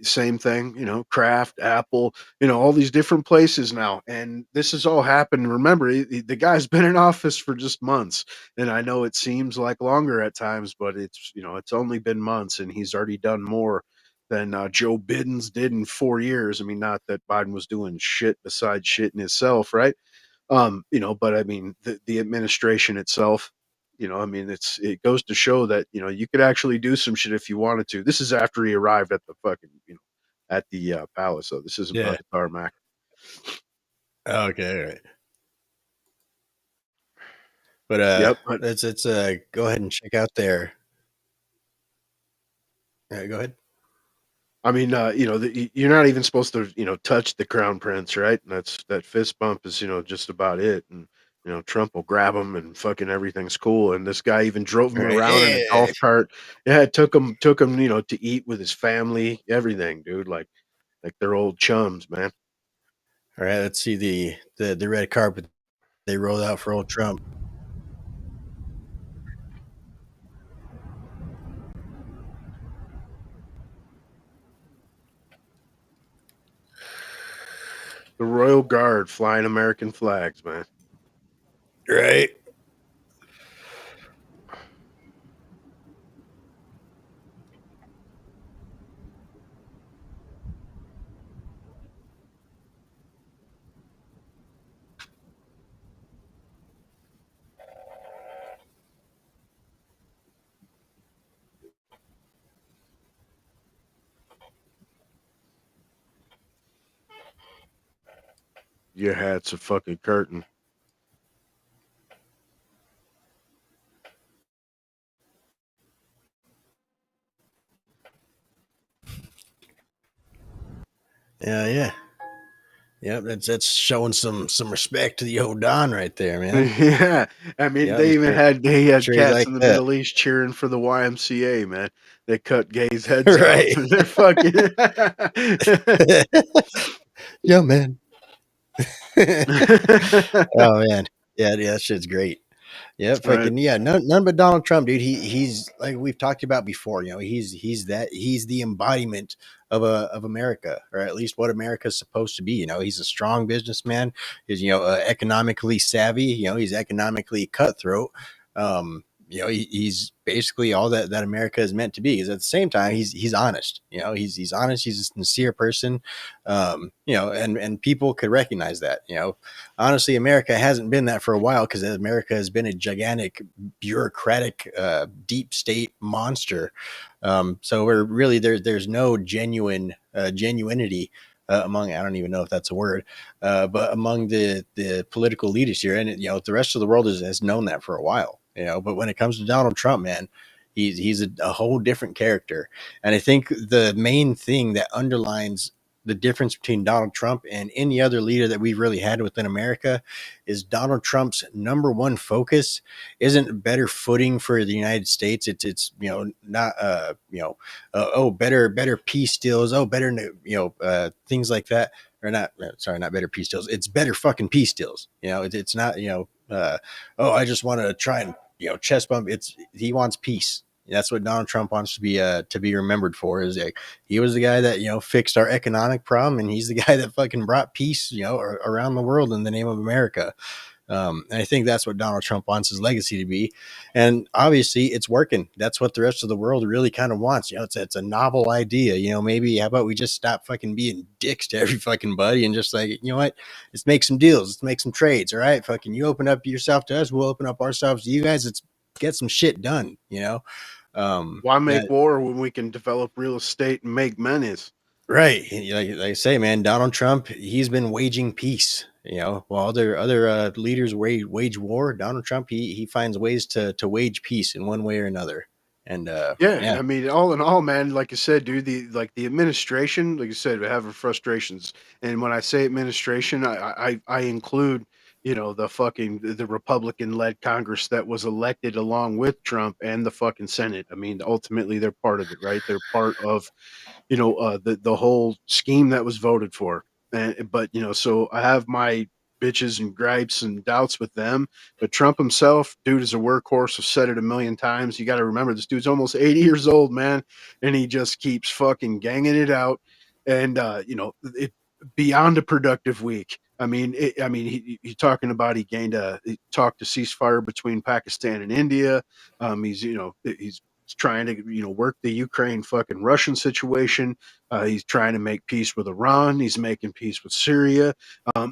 Same thing, Kraft, Apple, all these different places now. And this has all happened. Remember, the guy's been in office for just months. And I know it seems like longer at times, but it's only been months and he's already done more than Joe Biden's did in 4 years. I mean, not that Biden was doing shit besides shitting himself, right? But I mean, the administration itself, I mean, it goes to show that you could actually do some shit if you wanted to. This is after he arrived at the fucking at the palace, so this isn't Yeah. the tarmac. Okay, all right. But Yep, but let's go ahead and check out there. Go ahead. I mean, you're not even supposed to, touch the crown prince, right? That fist bump is, just about it. And Trump will grab him and fucking everything's cool. And this guy even drove him All right. around in a golf cart. Yeah, took him, to eat with his family, everything, dude. Like they're old chums, man. All right, let's see the red carpet they rolled out for old Trump. The Royal Guard flying American flags, man. Right. Your hat's a fucking curtain. Yeah. Yep, that's showing some respect to the old Don right there, man. Yeah, I mean, Yep, they even had sure cats like in the that. Middle East cheering for the YMCA, man. They cut gays' heads Right. off. They're fucking. Yeah, man. Oh man, yeah, that shit's great. Yeah, fucking Right. none but Donald Trump, dude. He's like we've talked about before. He's the embodiment of America, or at least what America's supposed to be. He's a strong businessman. He's economically savvy. He's economically cutthroat. He's basically all that America is meant to be. Is at the same time he's honest. He's honest. He's a sincere person. And people could recognize that. Honestly, America hasn't been that for a while because America has been a gigantic bureaucratic deep state monster. So we're really there's no genuinity among, I don't even know if that's a word, but among the political leaders here, and the rest of the world has known that for a while. But when it comes to Donald Trump, man, he's a whole different character. And I think the main thing that underlines the difference between Donald Trump and any other leader that we've really had within America is Donald Trump's number one focus isn't better footing for the United States. It's not better peace deals, better things like that, or not better peace deals. It's better fucking peace deals. It's not I just want to try and chest bump. He wants peace. That's what Donald Trump wants to be remembered for. Is like he was the guy that fixed our economic problem, and he's the guy that fucking brought peace around the world in the name of America. And I think that's what Donald Trump wants his legacy to be, and obviously it's working. That's what the rest of the world really kind of wants. It's a novel idea. Maybe how about we just stop fucking being dicks to every fucking buddy and just like, what, let's make some deals, let's make some trades. All right, fucking you open up yourself to us, we'll open up ourselves to you guys. Let's get some shit done. Why make war when we can develop real estate and make menace? Right. Like I say, man, Donald Trump, he's been waging peace. While other leaders wage war, Donald Trump, he finds ways to wage peace in one way or another. And I mean, all in all, man, like you said, dude, the administration, like you said, we're having frustrations. And when I say administration, I include, the Republican-led Congress that was elected along with Trump and the fucking Senate. I mean, ultimately, they're part of it, right? They're part of, the whole scheme that was voted for. But so I have my bitches and gripes and doubts with them. But Trump himself, dude, is a workhorse. I've said it a million times. You got to remember, this dude's almost 80 years old, man, and he just keeps fucking ganging it out. And it beyond a productive week. I mean, he's talking about he talked to ceasefire between Pakistan and India. He's He's trying to, work the Ukraine fucking Russian situation. He's trying to make peace with Iran. He's making peace with Syria.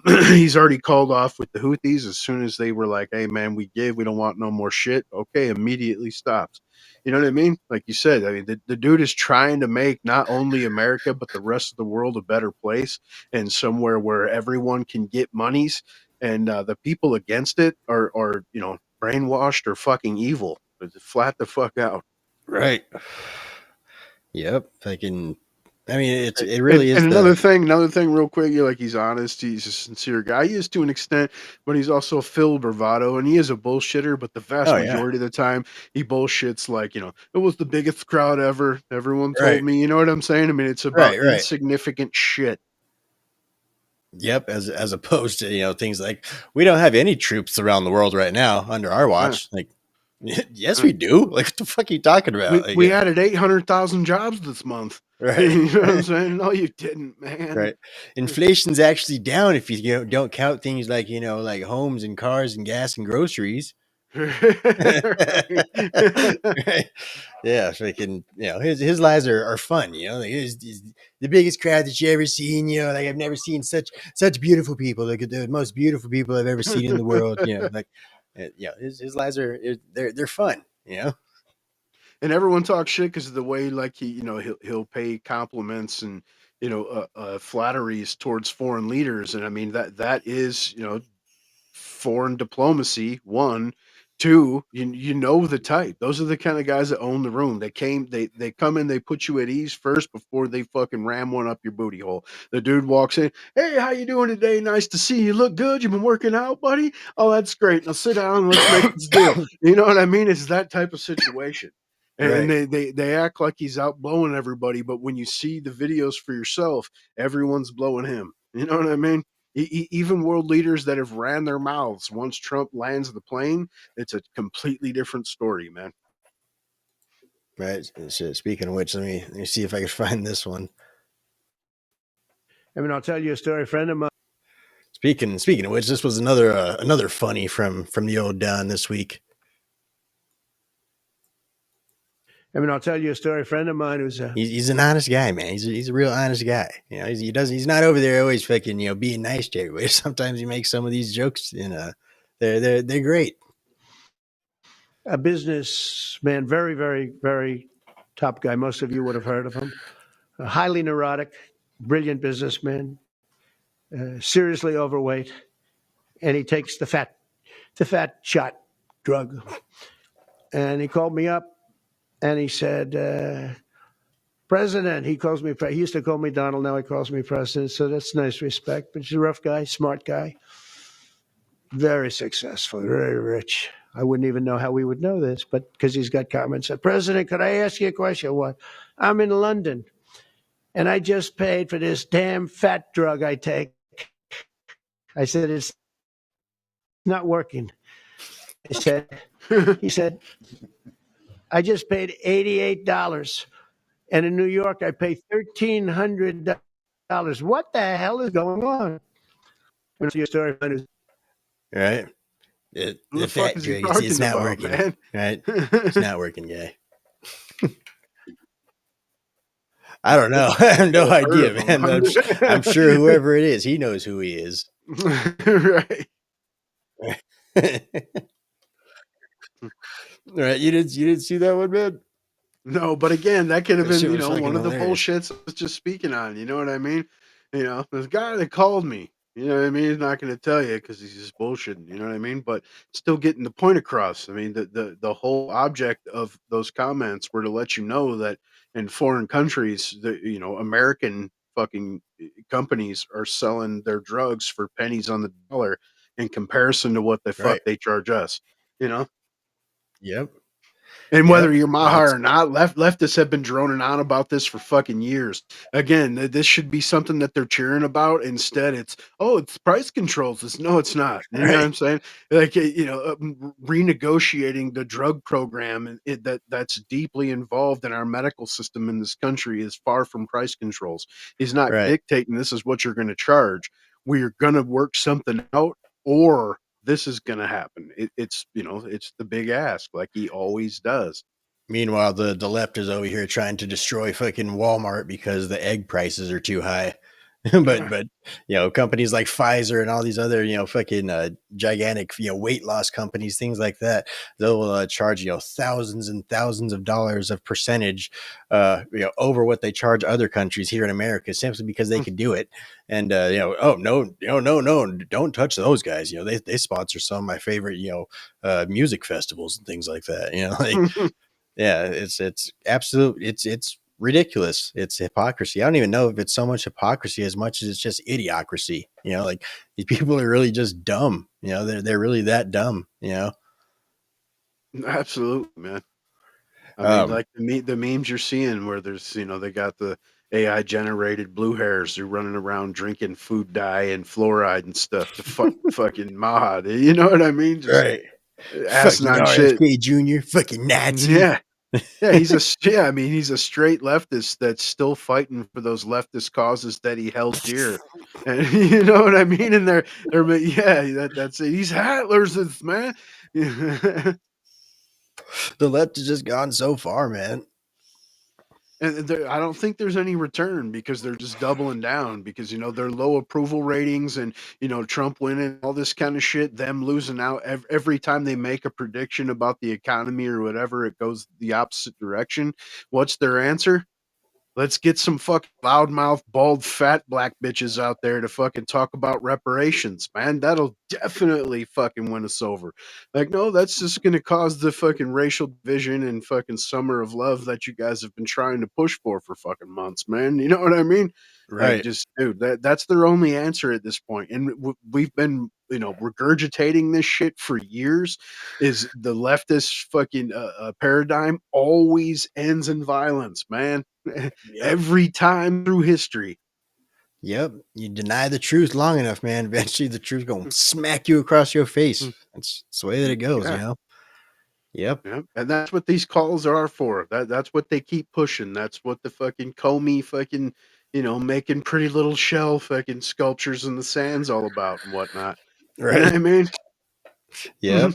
He's already called off with the Houthis as soon as they were like, "Hey, man, we don't want no more shit." Okay, immediately stops. You know what I mean? Like you said, I mean, the dude is trying to make not only America but the rest of the world a better place and somewhere where everyone can get monies. And the people against it are brainwashed or fucking evil. Flat the fuck out. Right. Yep. Fucking. I mean, it And, really is another thing, real quick. You're like, he's honest. He's a sincere guy. He is to an extent, but he's also filled bravado, and he is a bullshitter. But the vast Oh yeah. majority of the time, he bullshits like, it was the biggest crowd ever. Everyone told Right. me. You know what I'm saying? I mean, it's about Right. insignificant shit. Yep. As opposed to things like we don't have any troops around the world right now under our watch. Like, yes, we do. Like, what the fuck are you talking about? Like, We added 800,000 jobs this month. Right. You know what I'm saying? No, you didn't, man. Right. Inflation's actually down if you don't count things like like homes and cars and gas and groceries. Right. Right. Yeah, freaking, his lies are fun. Like he's the biggest crowd that you ever seen. Like I've never seen such beautiful people. Like the most beautiful people I've ever seen in the world. Like his lies they're fun. And everyone talks shit because of the way, like, he'll pay compliments and flatteries towards foreign leaders, and I mean that is foreign diplomacy. One, two, you know the type. Those are the kind of guys that own the room. They come in, they put you at ease first before they fucking ram one up your booty hole. The dude walks in, "Hey, how you doing today? Nice to see you. Look good. You've been working out, buddy. Oh, that's great. Now sit down and let's make this deal." You know what I mean? It's that type of situation. And Right. they act like he's out blowing everybody, but when you see the videos for yourself, everyone's blowing him. You know what I mean? Even world leaders that have ran their mouths once Trump lands the plane, it's a completely different story, man. Right. So speaking of which, let me see if I can find this one. I mean, I'll tell you a story. A friend of mine. Speaking of which, this was another funny from the old Don this week. I mean, I'll tell you a story. A friend of mine who's he's an honest guy, man. He's a real honest guy. He's not over there always fucking being nice to everybody. Sometimes he makes some of these jokes, and they're great. A businessman, very, very, very top guy. Most of you would have heard of him. A highly neurotic, brilliant businessman, seriously overweight, and he takes the fat shot drug. And he called me up. And he said, President, he calls me, he used to call me Donald, now he calls me President, so that's nice respect. But he's a rough guy, smart guy, very successful, very rich. I wouldn't even know how we would know this, but because he's got comments. Said, President, could I ask you a question? What? I'm in London, and I just paid for this damn fat drug I take. I said, it's not working. He said, I just paid $88, and in New York I pay $1,300. What the hell is going on? Your story, right? The fat drug, it's not working, man. Right? It's not working, guy. I don't know. I have no idea, man. I'm sure whoever it is, he knows who he is. Right. Right. You didn't see that one, man? No, but again, that could have been, one of the bullshits I was just speaking on. You know what I mean? There's a guy that called me. You know what I mean? He's not going to tell you because he's just bullshitting. You know what I mean? But still getting the point across. I mean, the whole object of those comments were to let you know that in foreign countries, American fucking companies are selling their drugs for pennies on the dollar in comparison to what the fuck they charge us. Yep. And whether you're Maha or not, leftists have been droning on about this for fucking years. Again, this should be something that they're cheering about. Instead, it's price controls. No, it's not. You know what I'm saying? Like, renegotiating the drug program that's deeply involved in our medical system in this country is far from price controls. He's not dictating this is what you're going to charge. We're going to work something out, or this is going to happen. It's the big ask, like he always does. Meanwhile, the left is over here trying to destroy fucking Walmart because the egg prices are too high. but companies like Pfizer and all these other fucking gigantic weight loss companies, things like that, they'll charge thousands and thousands of dollars of percentage over what they charge other countries here in America, simply because they can do it. And oh no, don't touch those guys. They sponsor some of my favorite music festivals and things like that. Like yeah, it's absolute. It's ridiculous. It's hypocrisy. I don't even know if it's so much hypocrisy as much as it's just idiocracy. Like these people are really just dumb. They're really that dumb. Absolutely, man. I mean, like the memes you're seeing where there's, they got the AI generated blue hairs who running around drinking food dye and fluoride and stuff to fucking mod. You know what I mean? Just right. asinine shit. RFK Jr. Fucking Nazi. Yeah. Yeah, he's a straight leftist that's still fighting for those leftist causes that he held dear, and you know what I mean. And they're that's it. He's Hitler's man. The left has just gone so far, man. And I don't think there's any return because they're just doubling down because, their low approval ratings and, Trump winning, all this kind of shit, them losing out every time they make a prediction about the economy or whatever, it goes the opposite direction. What's their answer? Let's get some fucking loudmouth, bald, fat black bitches out there to fucking talk about reparations, man. That'll definitely fucking win us over. Like, no, that's just going to cause the fucking racial division and fucking summer of love that you guys have been trying to push for fucking months, man. You know what I mean? Right. Like, just, dude, that's their only answer at this point. And we've been, regurgitating this shit for years. Is the leftist fucking paradigm always ends in violence, man. Yep. Every time through history. Yep. You deny the truth long enough, man. Eventually the truth going to smack you across your face. That's the way that it goes, Yep. And that's what these calls are for. That's what they keep pushing. That's what the fucking Comey fucking, making pretty little shell fucking sculptures in the sand's all about and whatnot. Right. You know what I mean? Yep.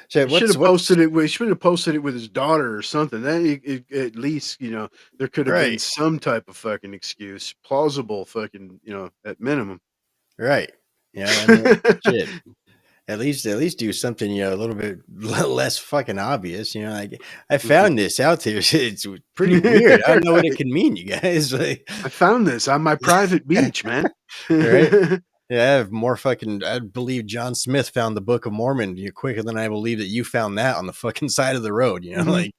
Should have posted it. We should have posted it with his daughter or something. Then at least there could have been some type of fucking excuse, plausible fucking at minimum. Right. Yeah. I mean, shit. At least do something a little bit less fucking obvious. Like I found this out there. It's pretty weird. I don't know what it can mean, you guys. Like I found this on my private beach, man. Right. Yeah, I have more fucking. I believe John Smith found the Book of Mormon quicker than I believe that you found that on the fucking side of the road. Like,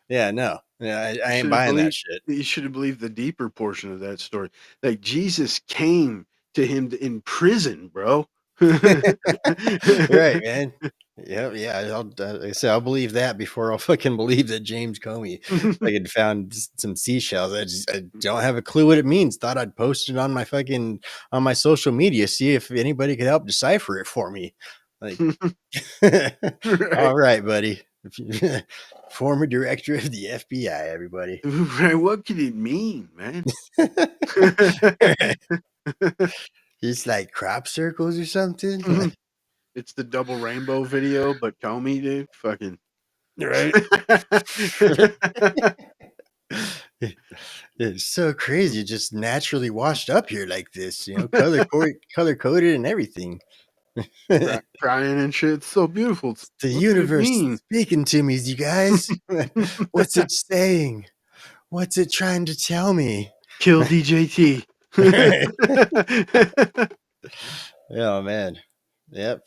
yeah, no, yeah, I ain't buying that shit. You should have believed the deeper portion of that story. Like Jesus came to him in prison, bro. Right, man. Yeah. I'll believe that before I'll fucking believe that James Comey had found some seashells. I don't have a clue what it means. Thought I'd post it on my social media, see if anybody could help decipher it for me. Like, all right, buddy. Former director of the FBI, everybody. Right, what could it mean, man? It's like crop circles or something. It's the double rainbow video, but Comey, dude, fucking right. It's so crazy. Just naturally washed up here like this, color coded and everything. Crying and shit. It's so beautiful. It's the universe speaking to me, you guys. What's it saying? What's it trying to tell me? Kill DJT. Oh man. Yep.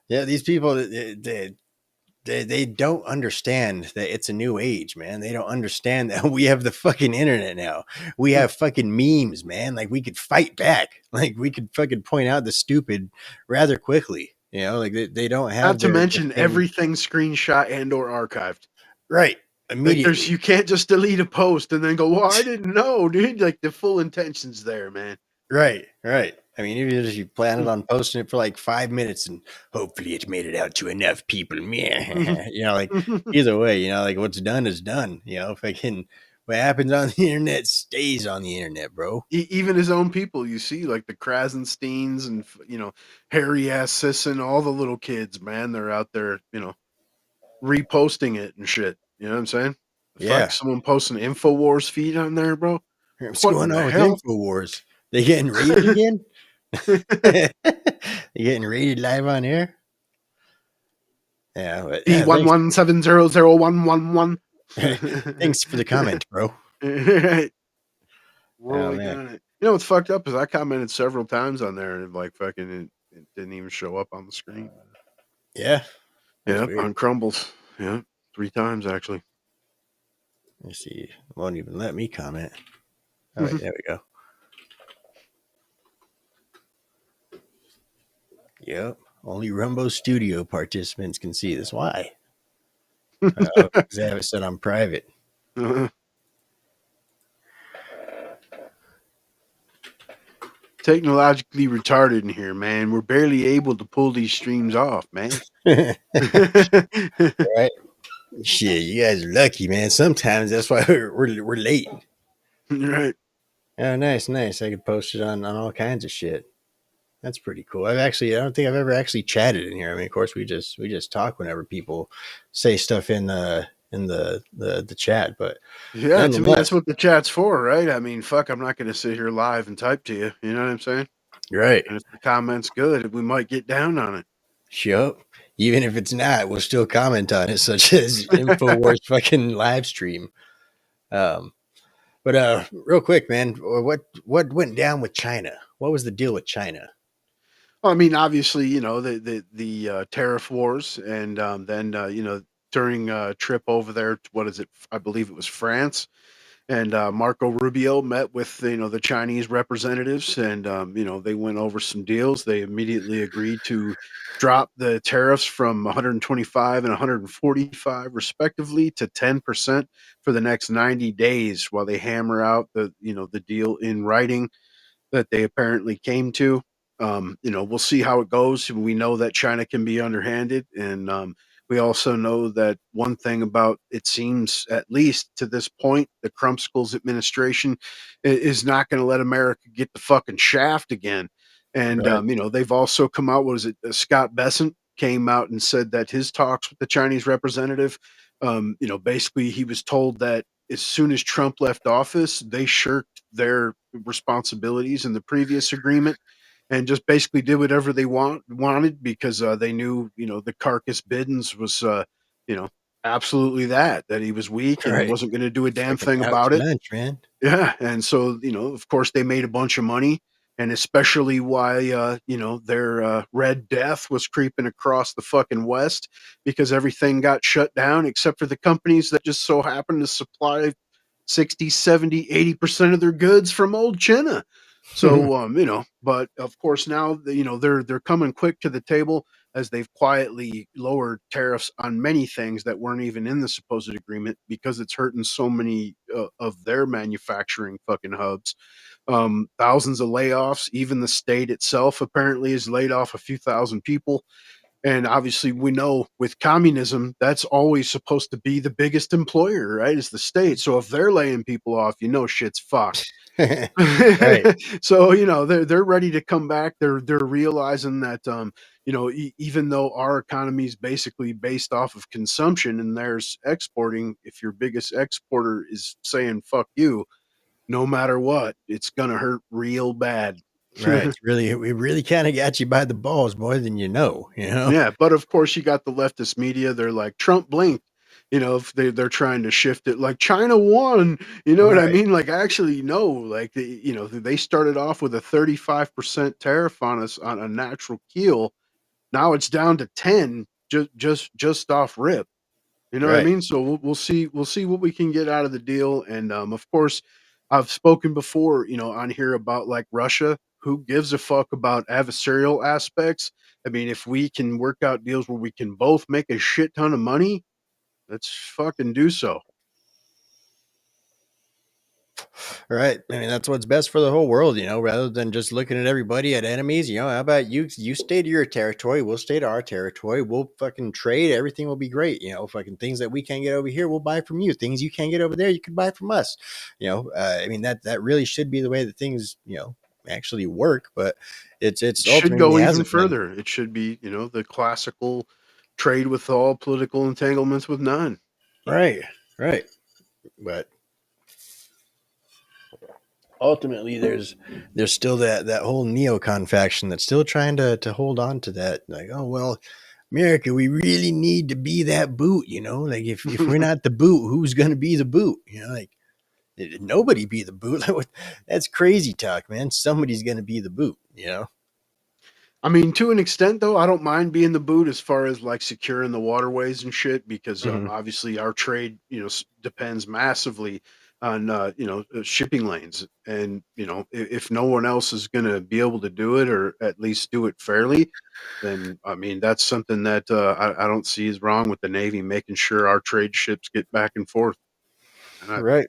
These people, they don't understand that it's a new age, man. They don't understand that we have the fucking internet now. We have fucking memes, man. Like we could fight back. Like we could fucking point out the stupid rather quickly. Like they don't have. Not to mention everything screenshot and or archived. Right. Immediately. Like you can't just delete a post and then go, well, I didn't know, dude. Like the full intention's there, man. Right. I mean, even if you planned on posting it for like 5 minutes and hopefully it made it out to enough people, like either way, like what's done is done. Fucking what happens on the internet stays on the internet, bro. Even his own people, you see, like the Krasensteins and Harry ass Sisson, all the little kids, man, they're out there, reposting it and shit. You know what I'm saying? Yeah. Fuck, someone posting InfoWars feed on there, bro. What's What going in the on with hell? InfoWars? They getting raided again? They getting raided live on air? Yeah, but yeah, B11700111. thanks for the comment, bro. Right. Oh, Rolling man. on it. You know what's fucked up is I commented several times on there and like fucking it didn't even show up on the screen. Yeah. That's Yeah, weird. on Crumbles. Yeah, 3 times actually. Let me see. It won't even let me comment. All right, there we go. Yep. Only Rumbo Studio participants can see this. Why? Because they have it set on private. Technologically retarded in here, man. We're barely able to pull these streams off, man. Right? Shit, you guys are lucky, man. Sometimes that's why we're late. Right. Oh, nice. I could post it on all kinds of shit. That's pretty cool. I don't think I've ever actually chatted in here. I mean, of course, we just talk whenever people say stuff in the chat, but Yeah, to me that's nonetheless, what the chat's for, right? I mean, fuck, I'm not going to sit here live and type to you. You know what I'm saying? right? And if the comment's good, we might get down on it. Yup. Even if it's not, we'll still comment on it, such as Infowars fucking live stream. But real quick, man, what went down with China? What was the deal with China? Well, I mean, obviously, you know the tariff wars, and then you know during a trip over there, what is it? I believe it was France, and Marco Rubio met with the Chinese representatives, and you know they went over some deals. They immediately agreed to drop the tariffs from 125 and 145 respectively to 10% for the next 90 days while they hammer out the deal in writing that they apparently came to. You know, we'll see how it goes. We know that China can be underhanded, and we also know that one thing about it seems, at least to this point, the Schools administration is not going to let America get the fucking shaft again. And Right. you know, they've also come out. What is it? Scott Bessent came out and said that his talks with the Chinese representative, you know, basically he was told that as soon as Trump left office, they shirked their responsibilities in the previous agreement and just basically did whatever they wanted because they knew the carcass Biddens was you know absolutely that he was weak and Right. wasn't going to do a damn Fucking thing out about to it. lunch, man. Yeah, and so of course they made a bunch of money, and especially why their Red Death was creeping across the fucking West because everything got shut down except for the companies that just so happened to supply 60, 70, 80% of their goods from old China. So but of course now they're coming quick to the table as they've quietly lowered tariffs on many things that weren't even in the supposed agreement because it's hurting so many of their manufacturing fucking hubs. Thousands of layoffs. Even the state itself apparently has laid off a few thousand people. And obviously, we know with communism, that's always supposed to be the biggest employer, right? Is the state. So if they're laying people off, shit's fucked. Right. So they're ready to come back. They're realizing that even though our economy is basically based off of consumption and there's exporting, if your biggest exporter is saying fuck you, no matter what, it's gonna hurt real bad. Right. We really kind of got you by the balls more than you know. Yeah, but of course you got the leftist media. They're like Trump blinked. If they're trying to shift it like China won. You know what I Right. mean? Like actually, no. Like they started off with a 35% tariff on us on a natural keel. Now it's down to 10 just off rip. You know what I Right. mean? So we'll see what we can get out of the deal. And of course, I've spoken before, on here about like Russia. Who gives a fuck about adversarial aspects? I mean, if we can work out deals where we can both make a shit ton of money, let's fucking do so. Right. I mean, that's what's best for the whole world, rather than just looking at everybody at enemies. How about you stay to your territory, we'll stay to our territory, we'll fucking trade, everything will be great. Fucking things that we can't get over here, we'll buy from you. Things you can't get over there, you can buy from us. I mean, that really should be the way that things, actually work, but It it's should go ultimately even hasn't been. further. It should be, the classical trade with all, political entanglements with none. Right. But ultimately, there's still that whole neocon faction that's still trying to hold on to that. Like, oh well, America, we really need to be that boot. Like if we're not the boot, who's going to be the boot? Like nobody be the boot. That's crazy talk, man. Somebody's going to be the boot. I mean, to an extent, though, I don't mind being the boot as far as like securing the waterways and shit, because obviously our trade, depends massively on shipping lanes, and if no one else is going to be able to do it, or at least do it fairly, then I mean that's something that I don't see is wrong with the Navy making sure our trade ships get back and forth. And Right.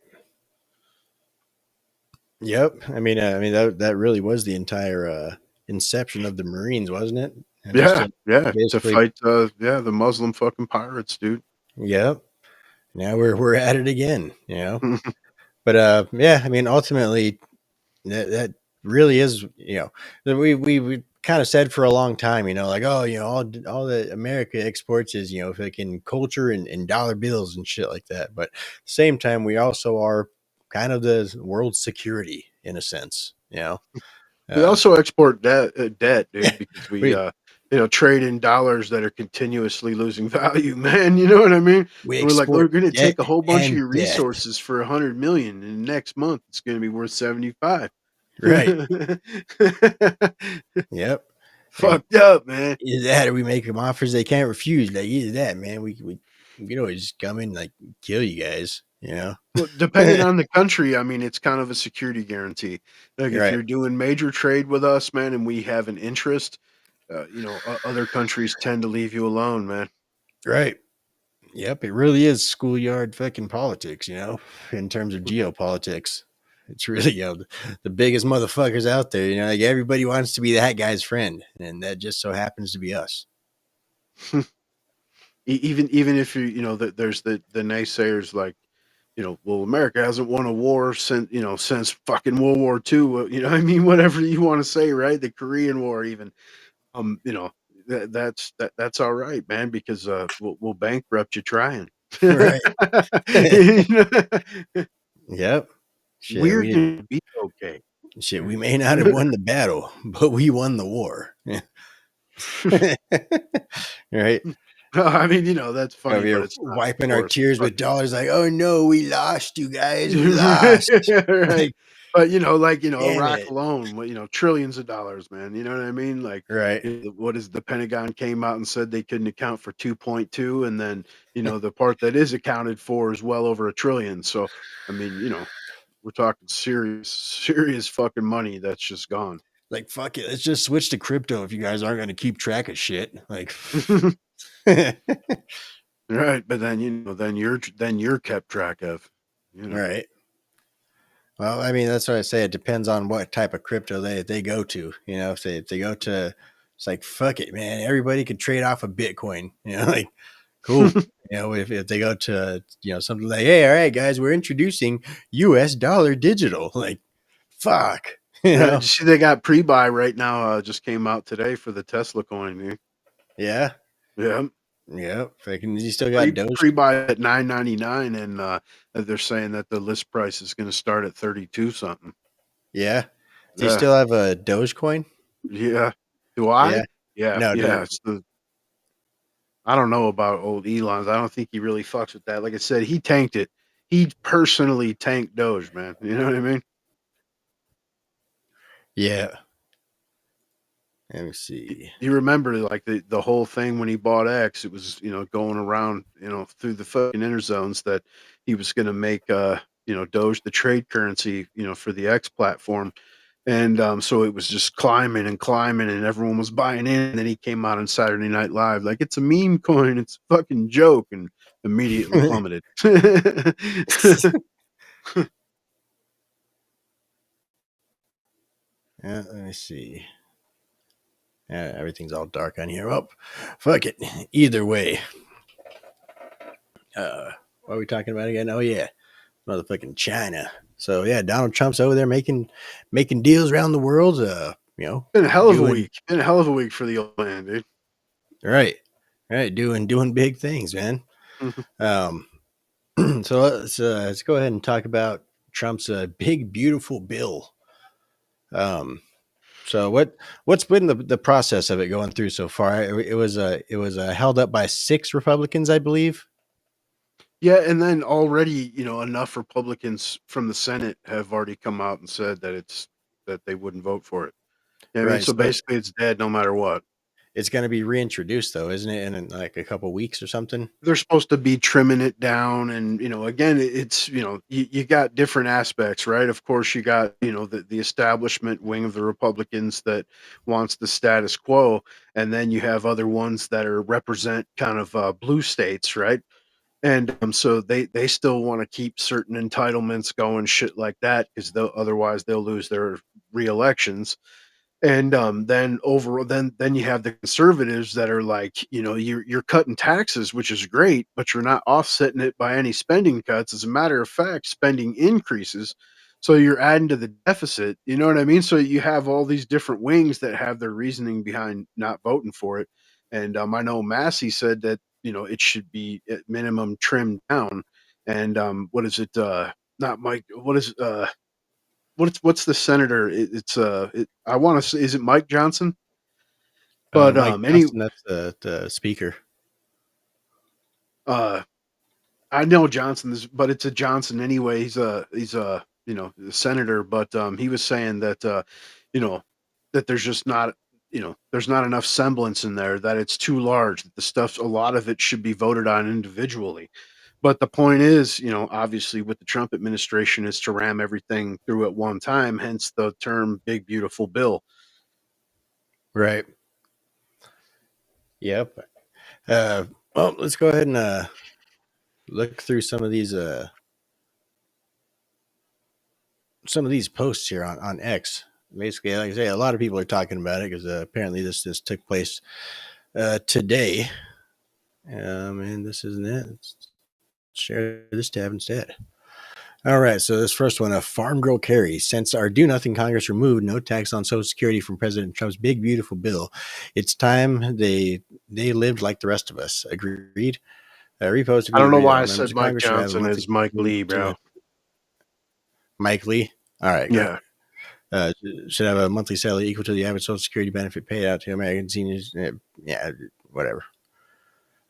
Yep. I mean that really was the entire inception of the Marines, wasn't it? And yeah, to basically, fight the Muslim fucking pirates, dude. Yep. Now we're at it again, But yeah, I mean, ultimately, that really is, we kind of said for a long time, like, oh, all that America exports is, fucking culture and dollar bills and shit like that. But at the same time, we also are kind of the world's security in a sense, We also export debt, dude, because we, we trade in dollars that are continuously losing value, man. You know what I mean? we And we're like, we're export going to debt take a whole bunch of and your debt, resources for 100 million, and next month it's going to be worth 75. right? Yep. Fucked up, man. Either that or we make them offers they can't refuse. Like either that, man, we can always just come in like kill you guys, Well, depending on the country, I mean, it's kind of a security guarantee. Like if Right. you're doing major trade with us, man, and we have an interest, other countries tend to leave you alone, man. Right. Yep. It really is schoolyard fucking politics, in terms of geopolitics. It's really, the biggest motherfuckers out there, like everybody wants to be that guy's friend. And that just so happens to be us. Even if that there's the naysayers like, well, America hasn't won a war since fucking World War II. I mean, whatever you want to say, right? The Korean War, even, that's all right, man, because we'll bankrupt you trying. Right. Yep. Shit, We're gonna be okay. Shit, we may not have won the battle, but we won the war. Right. I mean, that's funny, We but are it's not, wiping of our course. tears with dollars like, oh no, we lost, you guys. We lost. Right. But Damn Iraq it. alone, trillions of dollars, man. You know what I mean? Like, Right. what is the Pentagon came out and said they couldn't account for 2.2, and then the part that is accounted for is well over $1 trillion. So, I mean, we're talking serious fucking money that's just gone. Like, fuck it. Let's just switch to crypto if you guys aren't going to keep track of shit. Like, right. But then, then you're kept track of. Right. Well, I mean, that's what I say. It depends on what type of crypto they go to. If they go to, it's like, fuck it, man. Everybody could trade off of Bitcoin. Like, cool. If they go to, something like, hey, all right, guys, we're introducing US dollar digital. Like, fuck. Did you see they got pre-buy right now? Just came out today for the Tesla coin, dude. Yeah. Yeah. Yeah. You still got Doge? Pre-buy at $9.99, and they're saying that the list price is going to start at 32 something. Yeah. Do you still have a Dogecoin? Yeah. Do I? Yeah. No, yeah. I don't know about old Elon's. I don't think he really fucks with that. Like I said, he tanked it. He personally tanked Doge, man. You know what I mean? Yeah. Let me see. You remember like the whole thing when he bought X, it was, going around, through the fucking interzones that he was going to make, Doge the trade currency, for the X platform. And so it was just climbing and climbing, and everyone was buying in. And then he came out on Saturday Night Live like, it's a meme coin, it's a fucking joke, and immediately plummeted. Yeah, let me see. Everything's all dark on here. Oh, fuck it. Either way. What are we talking about again? Oh yeah, motherfucking China. So yeah, Donald Trump's over there making deals around the world. Been a hell of a week. Been a hell of a week for the old man, dude. Right. Right, doing big things, man. Um, so let's go ahead and talk about Trump's big beautiful bill. Um, so what's been the process of it going through so far? It was held up by 6 Republicans, I believe. Yeah, and then already, enough Republicans from the Senate have already come out and said that they wouldn't vote for it. I mean, Right. so So basically it's dead no matter what. it's going to be reintroduced, though, isn't it? In like a couple weeks or something. They're supposed to be trimming it down, and again, it's you got different aspects, right? Of course, you got the establishment wing of the Republicans that wants the status quo, and then you have other ones that are represent kind of blue states, right? And so they still want to keep certain entitlements going, shit like that, because otherwise they'll lose their re-elections. And then you have the conservatives that are like, you're cutting taxes, which is great, but you're not offsetting it by any spending cuts. As a matter of fact, spending increases. So you're adding to the deficit. You know what I mean? So you have all these different wings that have their reasoning behind not voting for it. And I know Massey said that, it should be at minimum trimmed down. And what is it? Not Mike. What is what's the senator? I want to say, is it Mike Johnson? But Mike Johnson, that's the speaker. I know Johnson, but it's a Johnson anyway. He's a a senator, but he was saying that you know that there's just not there's not enough semblance in there, that it's too large, that the stuff, a lot of it should be voted on individually. But the point is, obviously with the Trump administration is to ram everything through at one time, hence the term big beautiful bill. Right. Yep. Well, let's go ahead and look through some of these posts here on X. Basically, like I say, a lot of people are talking about it because apparently this took place today. And this isn't it. Let's share this tab instead. All right, so this first one, a farm girl Carrie. Since our do nothing Congress removed no tax on Social Security from President Trump's big beautiful bill, it's time they lived like the rest of us. Agreed. Repost. I don't know why I members said of Mike Congress should have a Johnson monthly is Mike Lee, bro. Mike Lee. All right, great. Yeah. Should have a monthly salary equal to the average Social Security benefit paid out to American seniors. Yeah, whatever.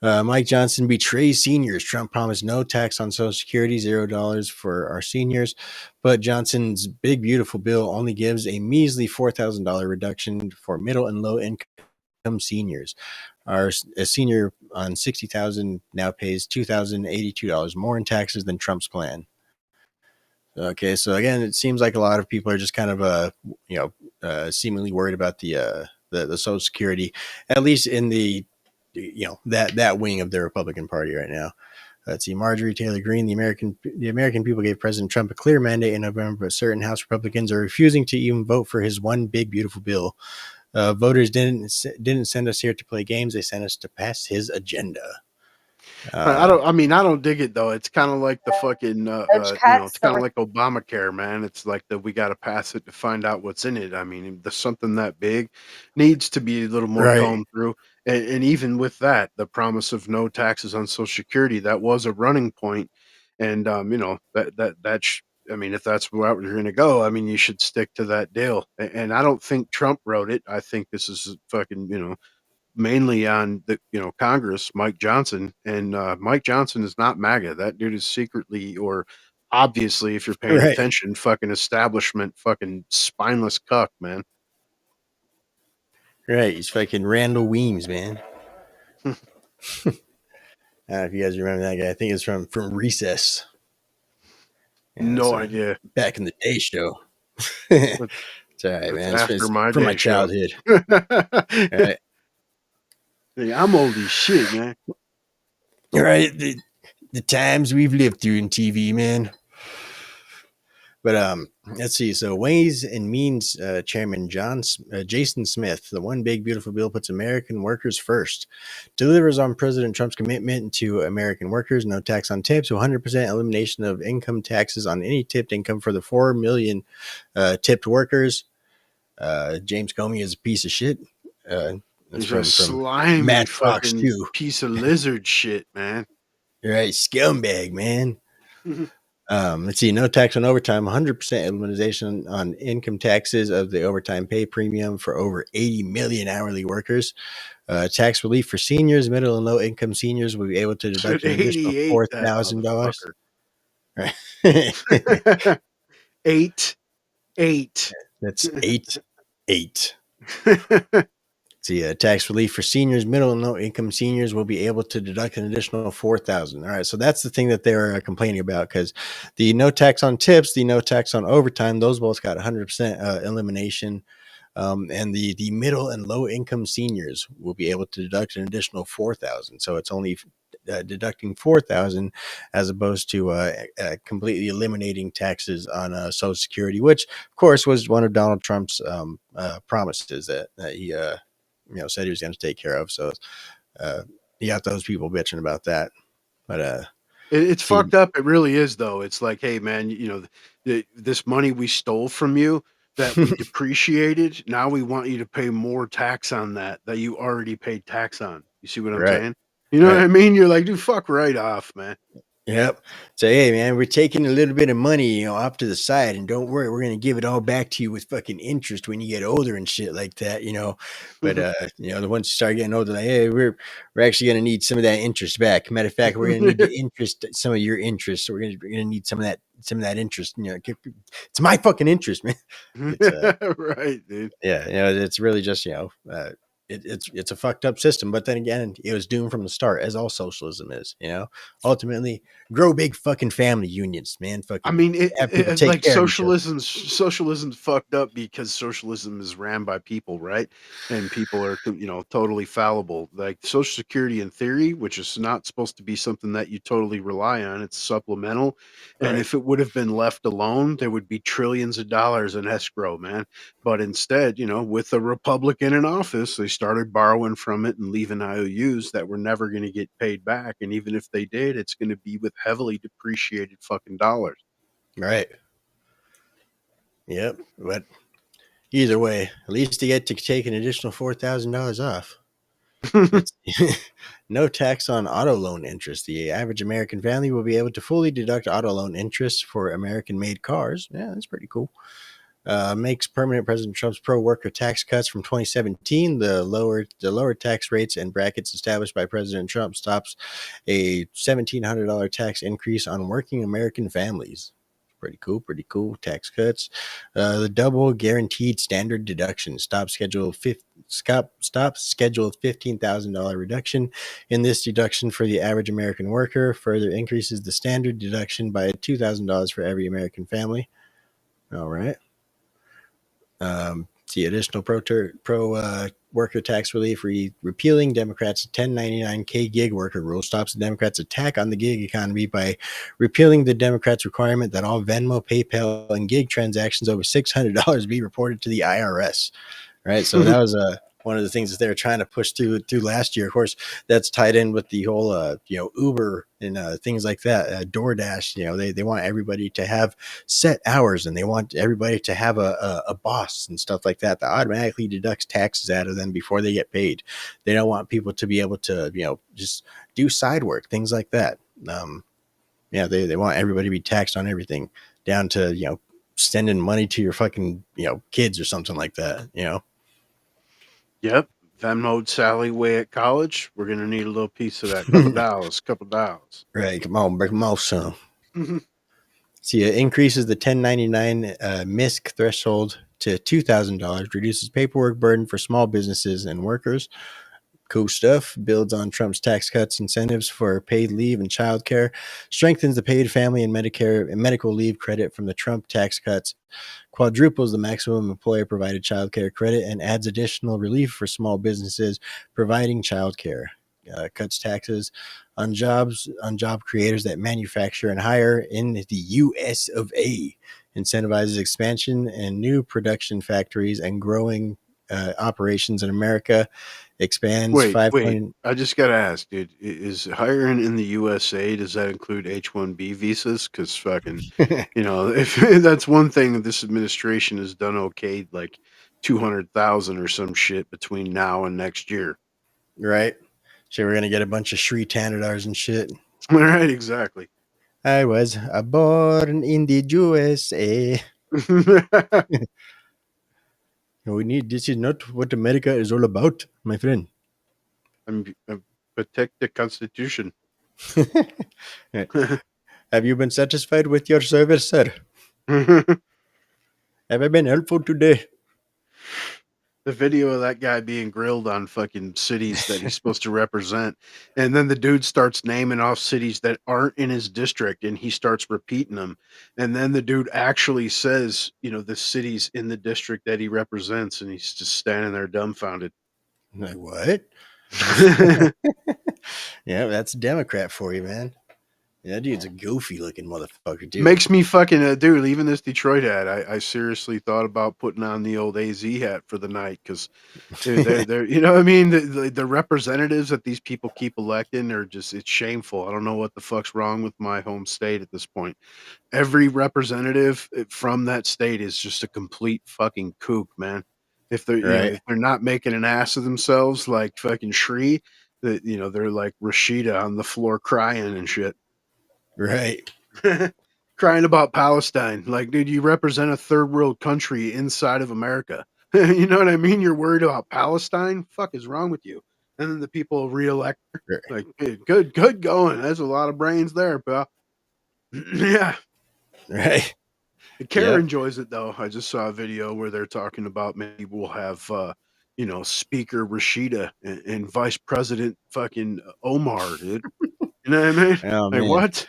Mike Johnson betrays seniors. Trump promised no tax on Social Security, $0 for our seniors. But Johnson's big, beautiful bill only gives a measly $4,000 reduction for middle and low income seniors. A senior on $60,000 now pays $2,082 more in taxes than Trump's plan. Okay, so again, it seems like a lot of people are just kind of, seemingly worried about the Social Security, at least in the that wing of the Republican Party right now. Let's see. Marjorie Taylor Greene, the American people gave President Trump a clear mandate in November, but certain House Republicans are refusing to even vote for his one big beautiful bill. Voters didn't send us here to play games; they sent us to pass his agenda. I don't dig it though. It's kind of like the fucking, it's kind of like Obamacare, man. It's like that we got to pass it to find out what's in it. I mean, something that big needs to be a little more combed through. And even with that, the promise of no taxes on Social Security, that was a running point. And I mean, if that's where you're going to go, I mean, you should stick to that deal. And I don't think Trump wrote it. I think this is fucking, mainly on the Congress, Mike Johnson, and Mike Johnson is not MAGA. That dude is secretly, or obviously, if you're paying attention, fucking establishment, fucking spineless cuck, man. Right, he's fucking Randall Weems, man. I don't know if you guys remember that guy. I think it's from Recess. Yeah, no idea. Back in the day show. It's all right, man. It's from my childhood. All right. Yeah, I'm old as shit, man. All right, the times we've lived through in TV, man. But let's see. So Ways and Means Chairman Jason Smith, the one big beautiful bill puts American workers first, delivers on President Trump's commitment to American workers: no tax on tips, 100% elimination of income taxes on any tipped income for the 4 million tipped workers. James Comey is a piece of shit. That's He's a from slimy Matchbox fucking 2. piece of lizard shit, man. Right, scumbag, man. Let's see, no tax on overtime, 100% elimination on income taxes of the overtime pay premium for over 80 million hourly workers. Tax relief for seniors, middle and low income seniors will be able to deduct an additional 88, that $4,000. motherfucker. 8. That's 8. See, tax relief for seniors, middle and low income seniors will be able to deduct an additional 4,000. All right, so that's the thing that they're complaining about, because the no tax on tips, the no tax on overtime, those both got 100% elimination. And the middle and low income seniors will be able to deduct an additional 4,000. So it's only deducting 4,000 as opposed to completely eliminating taxes on Social Security, which of course was one of Donald Trump's promises that he said he was going to take care of. So you got those people bitching about that, but It's fucked up. It really is, though. It's like, hey, man, this money we stole from you that we depreciated, now we want you to pay more tax on that you already paid tax on. You see what I'm right, saying? You know what right. I mean? You're like, dude, fuck right off, man. Yep. So, hey, man, we're taking a little bit of money, off to the side, and don't worry, we're going to give it all back to you with fucking interest when you get older and shit like that, But, the ones who start getting older, like, hey, we're actually going to need some of that interest back. Matter of fact, we're going to need the interest, some of your interest. So we're going to need some of that interest. It's my fucking interest, man. It's, right, dude. yeah, it's really just, it's a fucked up system. But then again, it was doomed from the start, as all socialism is. Ultimately, grow big fucking family unions, man. Fucking, I mean, have people it's take like care of each other. socialism's fucked up because socialism is ran by people, right? And people are, totally fallible. Like Social Security in theory, which is not supposed to be something that you totally rely on. It's supplemental. And Right. if it would have been left alone, there would be trillions of dollars in escrow, man. But instead, with a Republican in office, they started borrowing from it and leaving IOUs that were never going to get paid back. And even if they did, it's going to be with heavily depreciated fucking dollars. Right. Yep. But either way, at least you get to take an additional $4,000 off. It's no tax on auto loan interest. The average American family will be able to fully deduct auto loan interest for American-made cars. Yeah, that's pretty cool. Makes permanent President Trump's pro-worker tax cuts from 2017. The lower tax rates and brackets established by President Trump stops a $1,700 tax increase on working American families. Pretty cool. Tax cuts. The double guaranteed standard deduction stops scheduled $15,000 reduction in this deduction for the average American worker. Further increases the standard deduction by $2,000 for every American family. All right. The additional pro worker tax relief repealing Democrats' 1099K gig worker rule stops the Democrats' attack on the gig economy by repealing the Democrats' requirement that all Venmo, PayPal, and gig transactions over $600 be reported to the IRS. Right, so that was one of the things that they were trying to push through last year. Of course, that's tied in with the whole Uber and things like that. DoorDash, they want everybody to have set hours, and they want everybody to have a boss and stuff like that automatically deducts taxes out of them before they get paid. They don't want people to be able to just do side work, things like that. They want everybody to be taxed on everything, down to sending money to your fucking kids or something like that. Yep. Venmo'd Sally way at college. We're gonna need a little piece of that. Couple dollars. Right. Come on, break them off some. See, it increases the 1099 MISC threshold to $2,000, reduces paperwork burden for small businesses and workers. Cool stuff. Builds on Trump's tax cuts, incentives for paid leave and childcare, strengthens the paid family and Medicare and medical leave credit from the Trump tax cuts, quadruples the maximum employer-provided childcare credit, and adds additional relief for small businesses providing childcare. Cuts taxes on job creators that manufacture and hire in the U.S. of A. Incentivizes expansion and new production factories and growing operations in America. Expands Wait. 5. I just gotta ask, dude. Is hiring in the USA, does that include H-1B visas? Because fucking, if that's one thing that this administration has done okay, like 200,000 or some shit between now and next year. Right. So we're gonna get a bunch of Sri Tanadars and shit. Right, exactly. I was born in the USA. This is not what America is all about, my friend. Protect the Constitution. Have you been satisfied with your service, sir? Have I been helpful today? The video of that guy being grilled on fucking cities that he's supposed to represent, and then the dude starts naming off cities that aren't in his district, and he starts repeating them, and then the dude actually says, the cities in the district that he represents, and he's just standing there dumbfounded. Like, what? Yeah, that's a Democrat for you, man. Yeah, that dude's a goofy looking motherfucker, dude. Makes me fucking dude. Even this Detroit hat, I seriously thought about putting on the old AZ hat for the night because they're you know what I mean. The representatives that these people keep electing are just, it's shameful. I don't know what the fuck's wrong with my home state at this point. Every representative from that state is just a complete fucking kook, man. If they're if they're not making an ass of themselves like fucking Shri, they're like Rashida on the floor crying and shit. Right. Crying about Palestine. Like, dude, you represent a third world country inside of America. You know what I mean? You're worried about Palestine? Fuck is wrong with you? And then the people reelect her. Like, good going. There's a lot of brains there, pal. Yeah. Right. Kara enjoys it though. I just saw a video where they're talking about maybe we'll have Speaker Rashida and Vice President fucking Omar, dude. You know what I mean? Oh, like, man. what?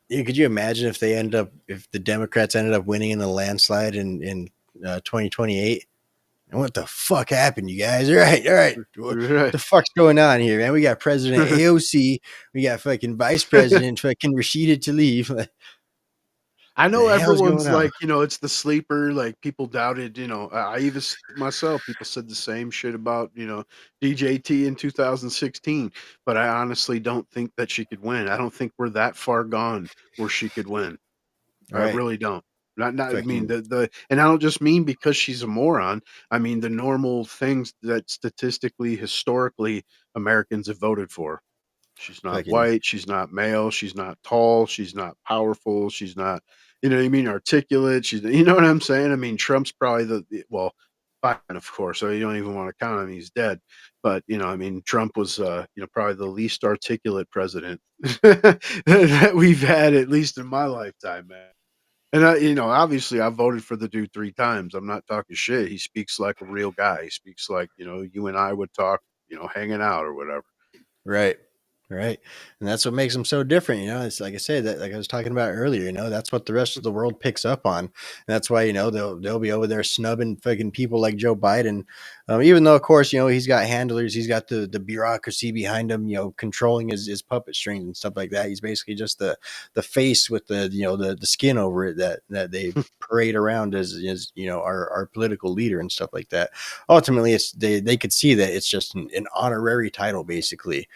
Yeah, could you imagine if if the Democrats ended up winning in the landslide in 2028? And what the fuck happened, you guys? All right. What the fuck's going on here, man? We got President AOC, we got fucking Vice President fucking Rashida Tlaib. I know everyone's like, it's the sleeper. Like, people doubted, I even myself, people said the same shit about, DJT in 2016. But I honestly don't think that she could win. I don't think we're that far gone where she could win. Right. I really don't. Not I mean and I don't just mean because she's a moron. I mean the normal things that statistically, historically, Americans have voted for. She's not white. She's not male. She's not tall. She's not powerful. She's not, articulate. She's, you know what I'm saying? I mean, Trump's probably Biden, of course. So you don't even want to count him. He's dead. But, Trump was, probably the least articulate president that we've had, at least in my lifetime, man. And, obviously I voted for the dude 3 times. I'm not talking shit. He speaks like a real guy. He speaks like, you and I would talk, hanging out or whatever. Right. Right. And that's what makes them so different. It's like I said, that like I was talking about earlier, that's what the rest of the world picks up on. And that's why, they'll be over there snubbing fucking people like Joe Biden. Even though, of course, he's got handlers, he's got the bureaucracy behind him, controlling his puppet strings and stuff like that. He's basically just the face with the skin over it that they parade around as our political leader and stuff like that. Ultimately, they could see that it's just an honorary title, basically.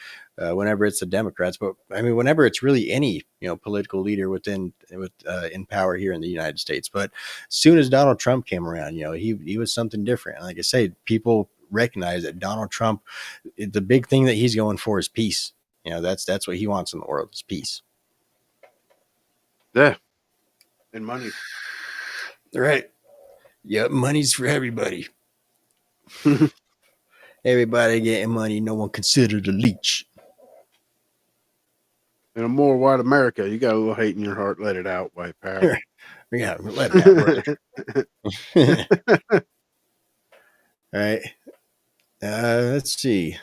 Whenever it's the Democrats, but I mean, whenever it's really any political leader in power here in the United States. But as soon as Donald Trump came around, he was something different. And like I say, people recognize that Donald Trump, the big thing that he's going for is peace. That's what he wants in the world, is peace. Yeah, and money. Right. Yep, money's for everybody. Everybody getting money. No one considered a leech. In a more white America, you got a little hate in your heart. Let it out, white power. Yeah, let it out. All right. Let's see.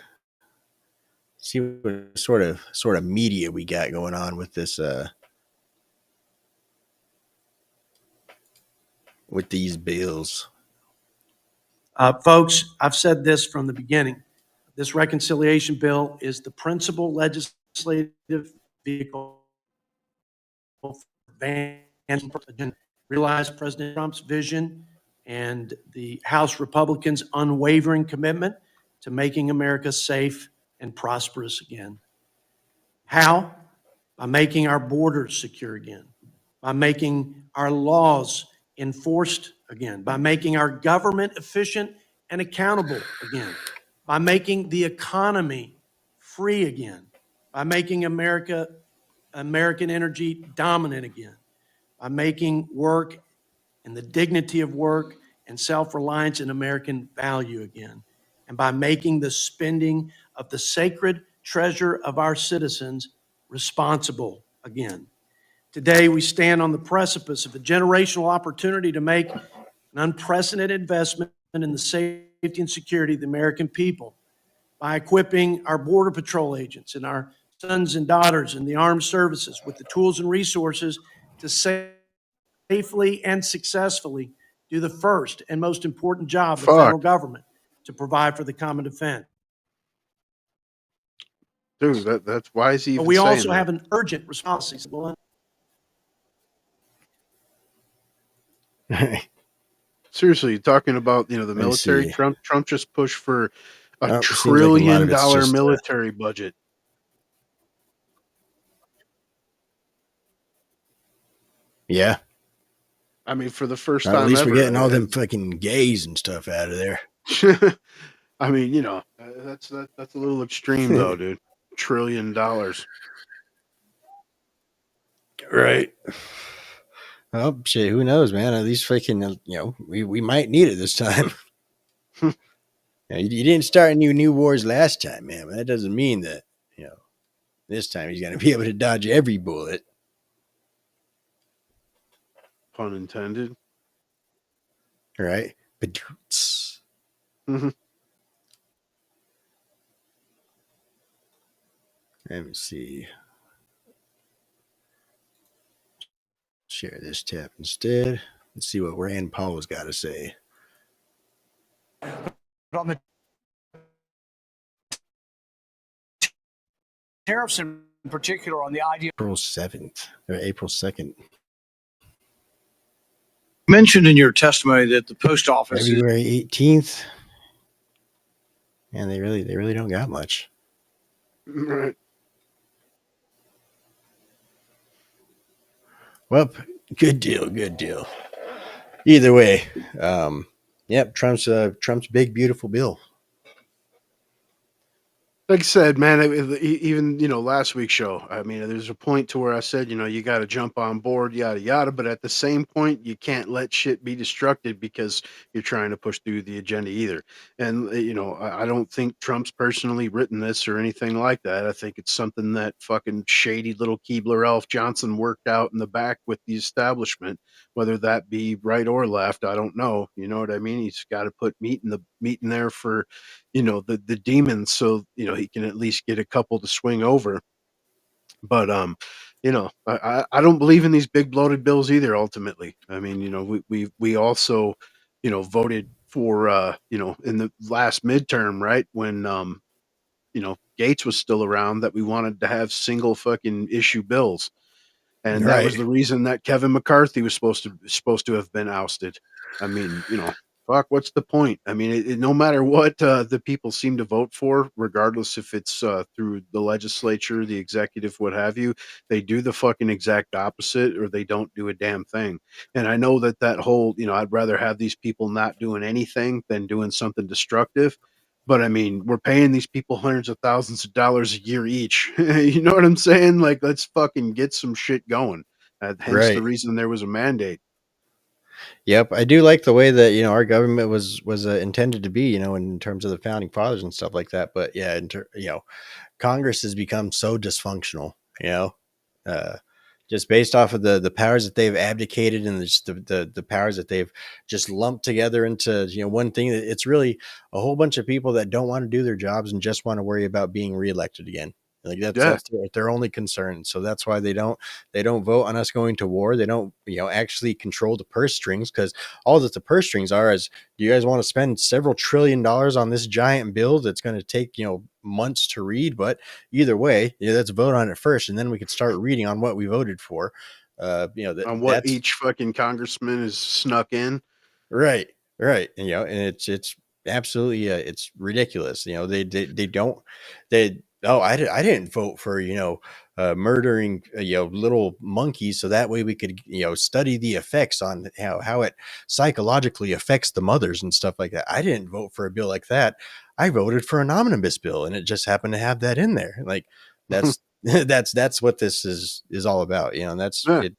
See what sort of media we got going on with this. With these bills. Folks, I've said this from the beginning. This reconciliation bill is the principal legislative vehicle for advancing realize President Trump's vision and the House Republicans' unwavering commitment to making America safe and prosperous again. How? By making our borders secure again, by making our laws enforced again, by making our government efficient and accountable again, by making the economy free again, by making American energy dominant again, by making work and the dignity of work and self-reliance an American value again, and by making the spending of the sacred treasure of our citizens responsible again. Today, we stand on the precipice of a generational opportunity to make an unprecedented investment in the safety and security of the American people by equipping our Border Patrol agents and our sons and daughters in the armed services with the tools and resources to safely and successfully do the first and most important job of the federal government, to provide for the common defense. Dude, that's why is he even But we saying also that? have an urgent response. Seriously, you're talking about, the Let me military. see. Trump just pushed for a Oh, it $1 seems like a lot trillion of it's just, military budget. Yeah. I mean, for the first At time least ever. we're getting all them fucking gays and stuff out of there. I mean, that's a little extreme though, dude. $1 trillion. Right. Oh shit! Who knows, man? At least fucking, we might need it this time. You didn't start any new wars last time, man. But that doesn't mean that this time he's gonna be able to dodge every bullet. Pun intended. Right. But let me see. Share this tab instead. Let's see what Rand Paul's got to say. On the tariffs in particular, on the idea. April 7th or April 2nd. Mentioned in your testimony that the post office February 18th. And they really don't got much. Right. Well, good deal. Either way, yep, Trump's big beautiful bill. Like I said, man, even last week's show, I mean, there's a point to where I said, you got to jump on board, yada yada. But at the same point, you can't let shit be destructive because you're trying to push through the agenda either. And I don't think Trump's personally written this or anything like that. I think it's something that fucking shady little Keebler Elf Johnson worked out in the back with the establishment, whether that be right or left. I don't know. You know what I mean? He's got to put meat in there for the demons, so he can at least get a couple to swing over. But I don't believe in these big bloated bills either. Ultimately, I mean, we also voted for in the last midterm, right, when Gates was still around, that we wanted to have single fucking issue bills, and that was the reason that Kevin McCarthy was supposed to have been ousted. I mean, fuck, what's the point? I mean, no matter what the people seem to vote for, regardless if it's through the legislature, the executive, what have you, they do the fucking exact opposite, or they don't do a damn thing. And I know that whole, I'd rather have these people not doing anything than doing something destructive. But I mean, we're paying these people hundreds of thousands of dollars a year each. You know what I'm saying? Like, let's fucking get some shit going. Hence the reason there was a mandate. Yep, I do like the way that our government was intended to be, in terms of the founding fathers and stuff like that. But yeah, Congress has become so dysfunctional, just based off of the powers that they've abdicated and just the powers that they've just lumped together into one thing. It's really a whole bunch of people that don't want to do their jobs and just want to worry about being reelected again. Like that's their only concern. So that's why they don't vote on us going to war. They don't, actually control the purse strings, because all that the purse strings are is, do you guys want to spend several $1 trillion on this giant bill that's going to take, months to read? But either way, let's vote on it first, and then we can start reading on what we voted for. On what each fucking congressman is snuck in. Right. And and it's absolutely it's ridiculous. They Oh, I didn't vote for, murdering, little monkeys so that way we could, study the effects on how it psychologically affects the mothers and stuff like that. I didn't vote for a bill like that. I voted for an omnibus bill, and it just happened to have that in there. Like that's that's what this is all about, and that's Yeah, it.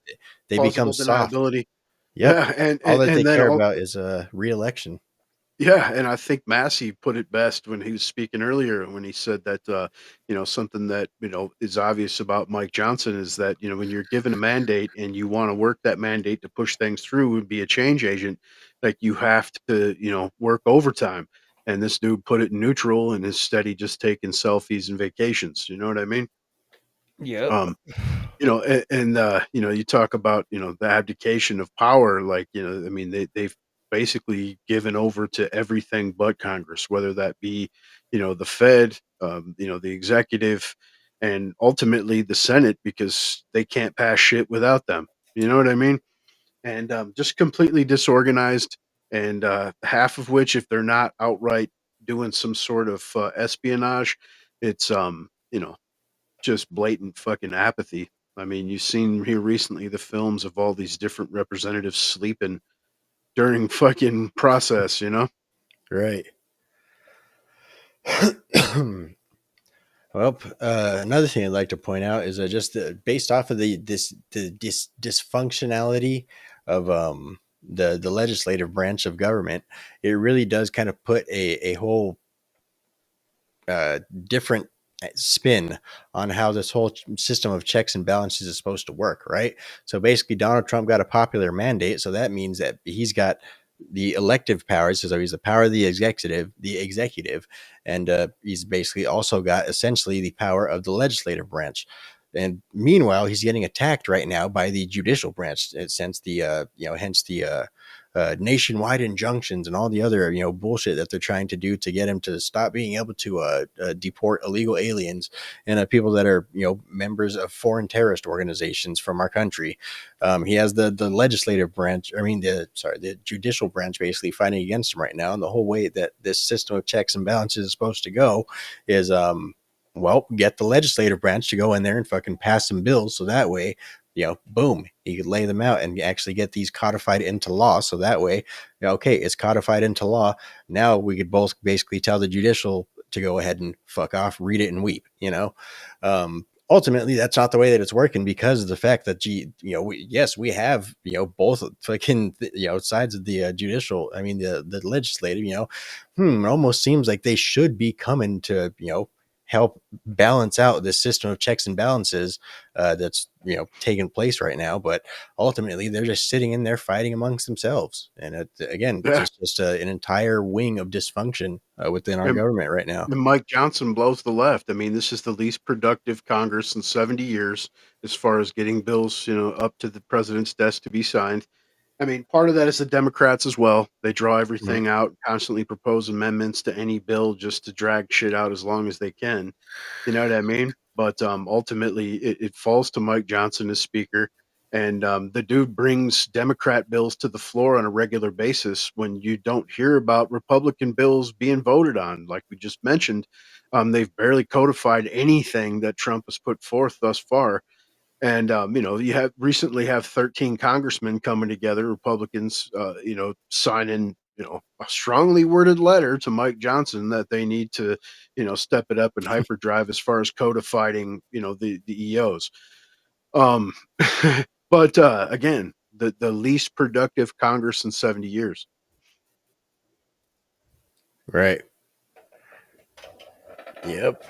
They become plausible soft. deniability. Yep. Yeah, and All and, that they and then care all about is re-election. Yeah, and I think Massey put it best when he was speaking earlier when he said that something that is obvious about Mike Johnson is that when you're given a mandate and you want to work that mandate to push things through and be a change agent, like you have to work overtime. And this dude put it in neutral and instead he just taking selfies and vacations. You know what I mean? Yep. Um, you talk about the abdication of power, like I mean they've basically given over to everything but Congress, whether that be the Fed, the executive, and ultimately the Senate, because they can't pass shit without them. You know what I mean? And just completely disorganized, and half of which, if they're not outright doing some sort of espionage, it's just blatant fucking apathy. I mean, you've seen here recently the films of all these different representatives sleeping during fucking process. Right. Well, another thing I'd like to point out is just based off of the dysfunctionality of the legislative branch of government, it really does kind of put a whole different spin on how this whole system of checks and balances is supposed to work, right? So basically, Donald Trump got a popular mandate, so that means that he's got the elective powers. So he's the power of the executive, and he's basically also got essentially the power of the legislative branch. And meanwhile, he's getting attacked right now by the judicial branch, since the hence the nationwide injunctions and all the other bullshit that they're trying to do to get him to stop being able to deport illegal aliens and people that are members of foreign terrorist organizations from our country. He has the legislative branch, the judicial branch, basically fighting against him right now. And the whole way that this system of checks and balances is supposed to go is get the legislative branch to go in there and fucking pass some bills, so that way boom, he could lay them out and actually get these codified into law. So that way, okay, it's codified into law. Now we could both basically tell the judicial to go ahead and fuck off, read it and weep. Ultimately, that's not the way that it's working, because of the fact that we have both fucking sides of the judicial. I mean the legislative. It almost seems like they should be coming to help balance out this system of checks and balances that's taking place right now. But ultimately, they're just sitting in there fighting amongst themselves, and again, Yeah. it's just an entire wing of dysfunction within our And, government right now. and Mike Johnson blows the left. I mean, this is the least productive Congress in 70 years as far as getting bills, up to the president's desk to be signed. I mean, part of that is the Democrats as well. They draw Mhm. everything out, constantly propose amendments to any bill just to drag shit out as long as they can. You know what I mean? But ultimately, it falls to Mike Johnson as Speaker. And the dude brings Democrat bills to the floor on a regular basis when you don't hear about Republican bills being voted on. Like we just mentioned, they've barely codified anything that Trump has put forth thus far. And you have recently have 13 congressmen coming together, Republicans, signing a strongly worded letter to Mike Johnson that they need to step it up in hyperdrive as far as codifying the EOs. Um, but again, the least productive Congress in 70 years. Right. Yep.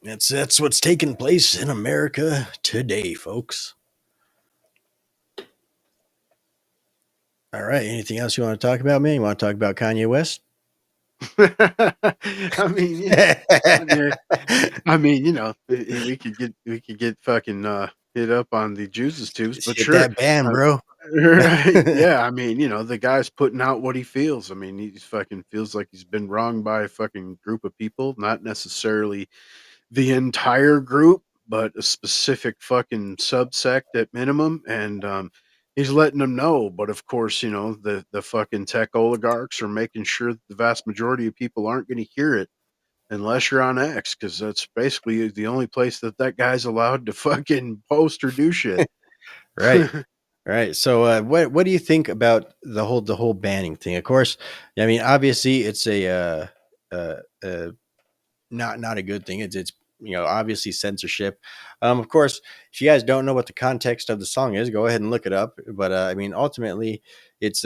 That's what's taking place in America today, folks. All right. Anything else you want to talk about, man? You want to talk about Kanye West? I mean, Kanye, I mean, we could get fucking hit up on the juices tubes, Just but hit sure. that band, bro. Right. Yeah, I mean, the guy's putting out what he feels. I mean, he fucking feels like he's been wronged by a fucking group of people, not necessarily the entire group, but a specific fucking subsect at minimum. And he's letting them know. But of course, the fucking tech oligarchs are making sure that the vast majority of people aren't going to hear it. unless you're on X, because that's basically the only place that guy's allowed to fucking post or do shit. Right. Right. So, what do you think about the whole banning thing? Of course, I mean, obviously, it's uh, uh, not a good thing. It's obviously censorship. Of course, if you guys don't know what the context of the song is, go ahead and look it up. But I mean, ultimately, it's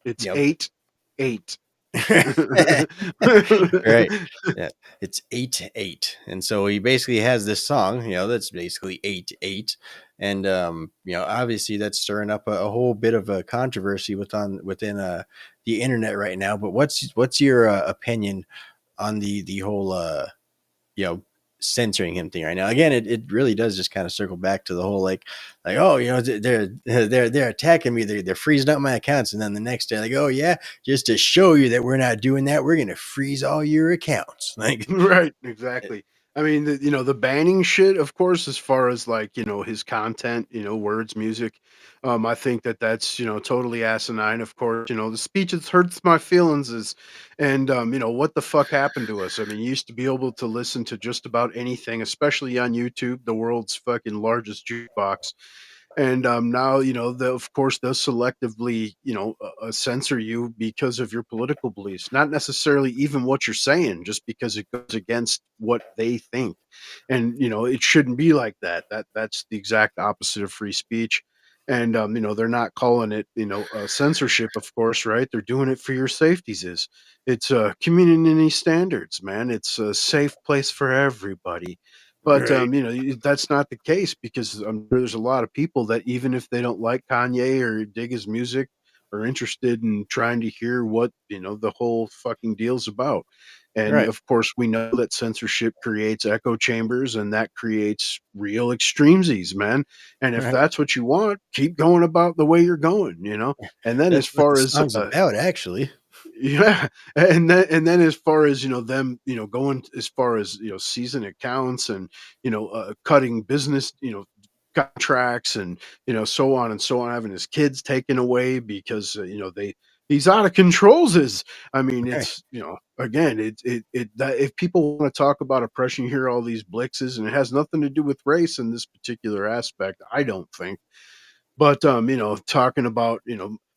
It's you know 8-8. right. Yeah, it's 8-8, and so he basically has this song, that's basically 8-8, and obviously that's stirring up a whole bit of a controversy within the internet right now. But what's your opinion on the whole you know censoring him thing right now? Again, it really does just kind of circle back to the whole oh, they're attacking me, they're freezing up my accounts, and then the next day, like, oh yeah, just to show you that we're not doing that, we're gonna freeze all your accounts. Like, Right, exactly. I mean, the banning shit, of course, as far as like, his content, words, music. I think that's, totally asinine. Of course, the speech that hurts my feelings is, and, what the fuck happened to us? I mean, you used to be able to listen to just about anything, especially on YouTube, the world's fucking largest jukebox. And now, of course, they'll selectively, censor you because of your political beliefs, not necessarily even what you're saying, just because it goes against what they think. And it shouldn't be like that. That's the exact opposite of free speech. And they're not calling it, censorship, of course, right? They're doing it for your safeties. It's community standards, man. It's a safe place for everybody. But right, that's not the case, because I'm sure there's a lot of people that, even if they don't like Kanye or dig his music, are interested in trying to hear what the whole fucking deal's about. And right, of course, we know that censorship creates echo chambers, and that creates real extremesies, man. And if right. that's what you want, keep going about the way you're going. And then, as That's what the far as song's about, actually. yeah, and then as far as them going as far as season accounts, and cutting business contracts, and so on and so on, having his kids taken away because he's out of controls. Is I mean, Right. it's again, that if people want to talk about oppression, you hear all these blitzes, and it has nothing to do with race in this particular aspect, I don't think. But, talking about,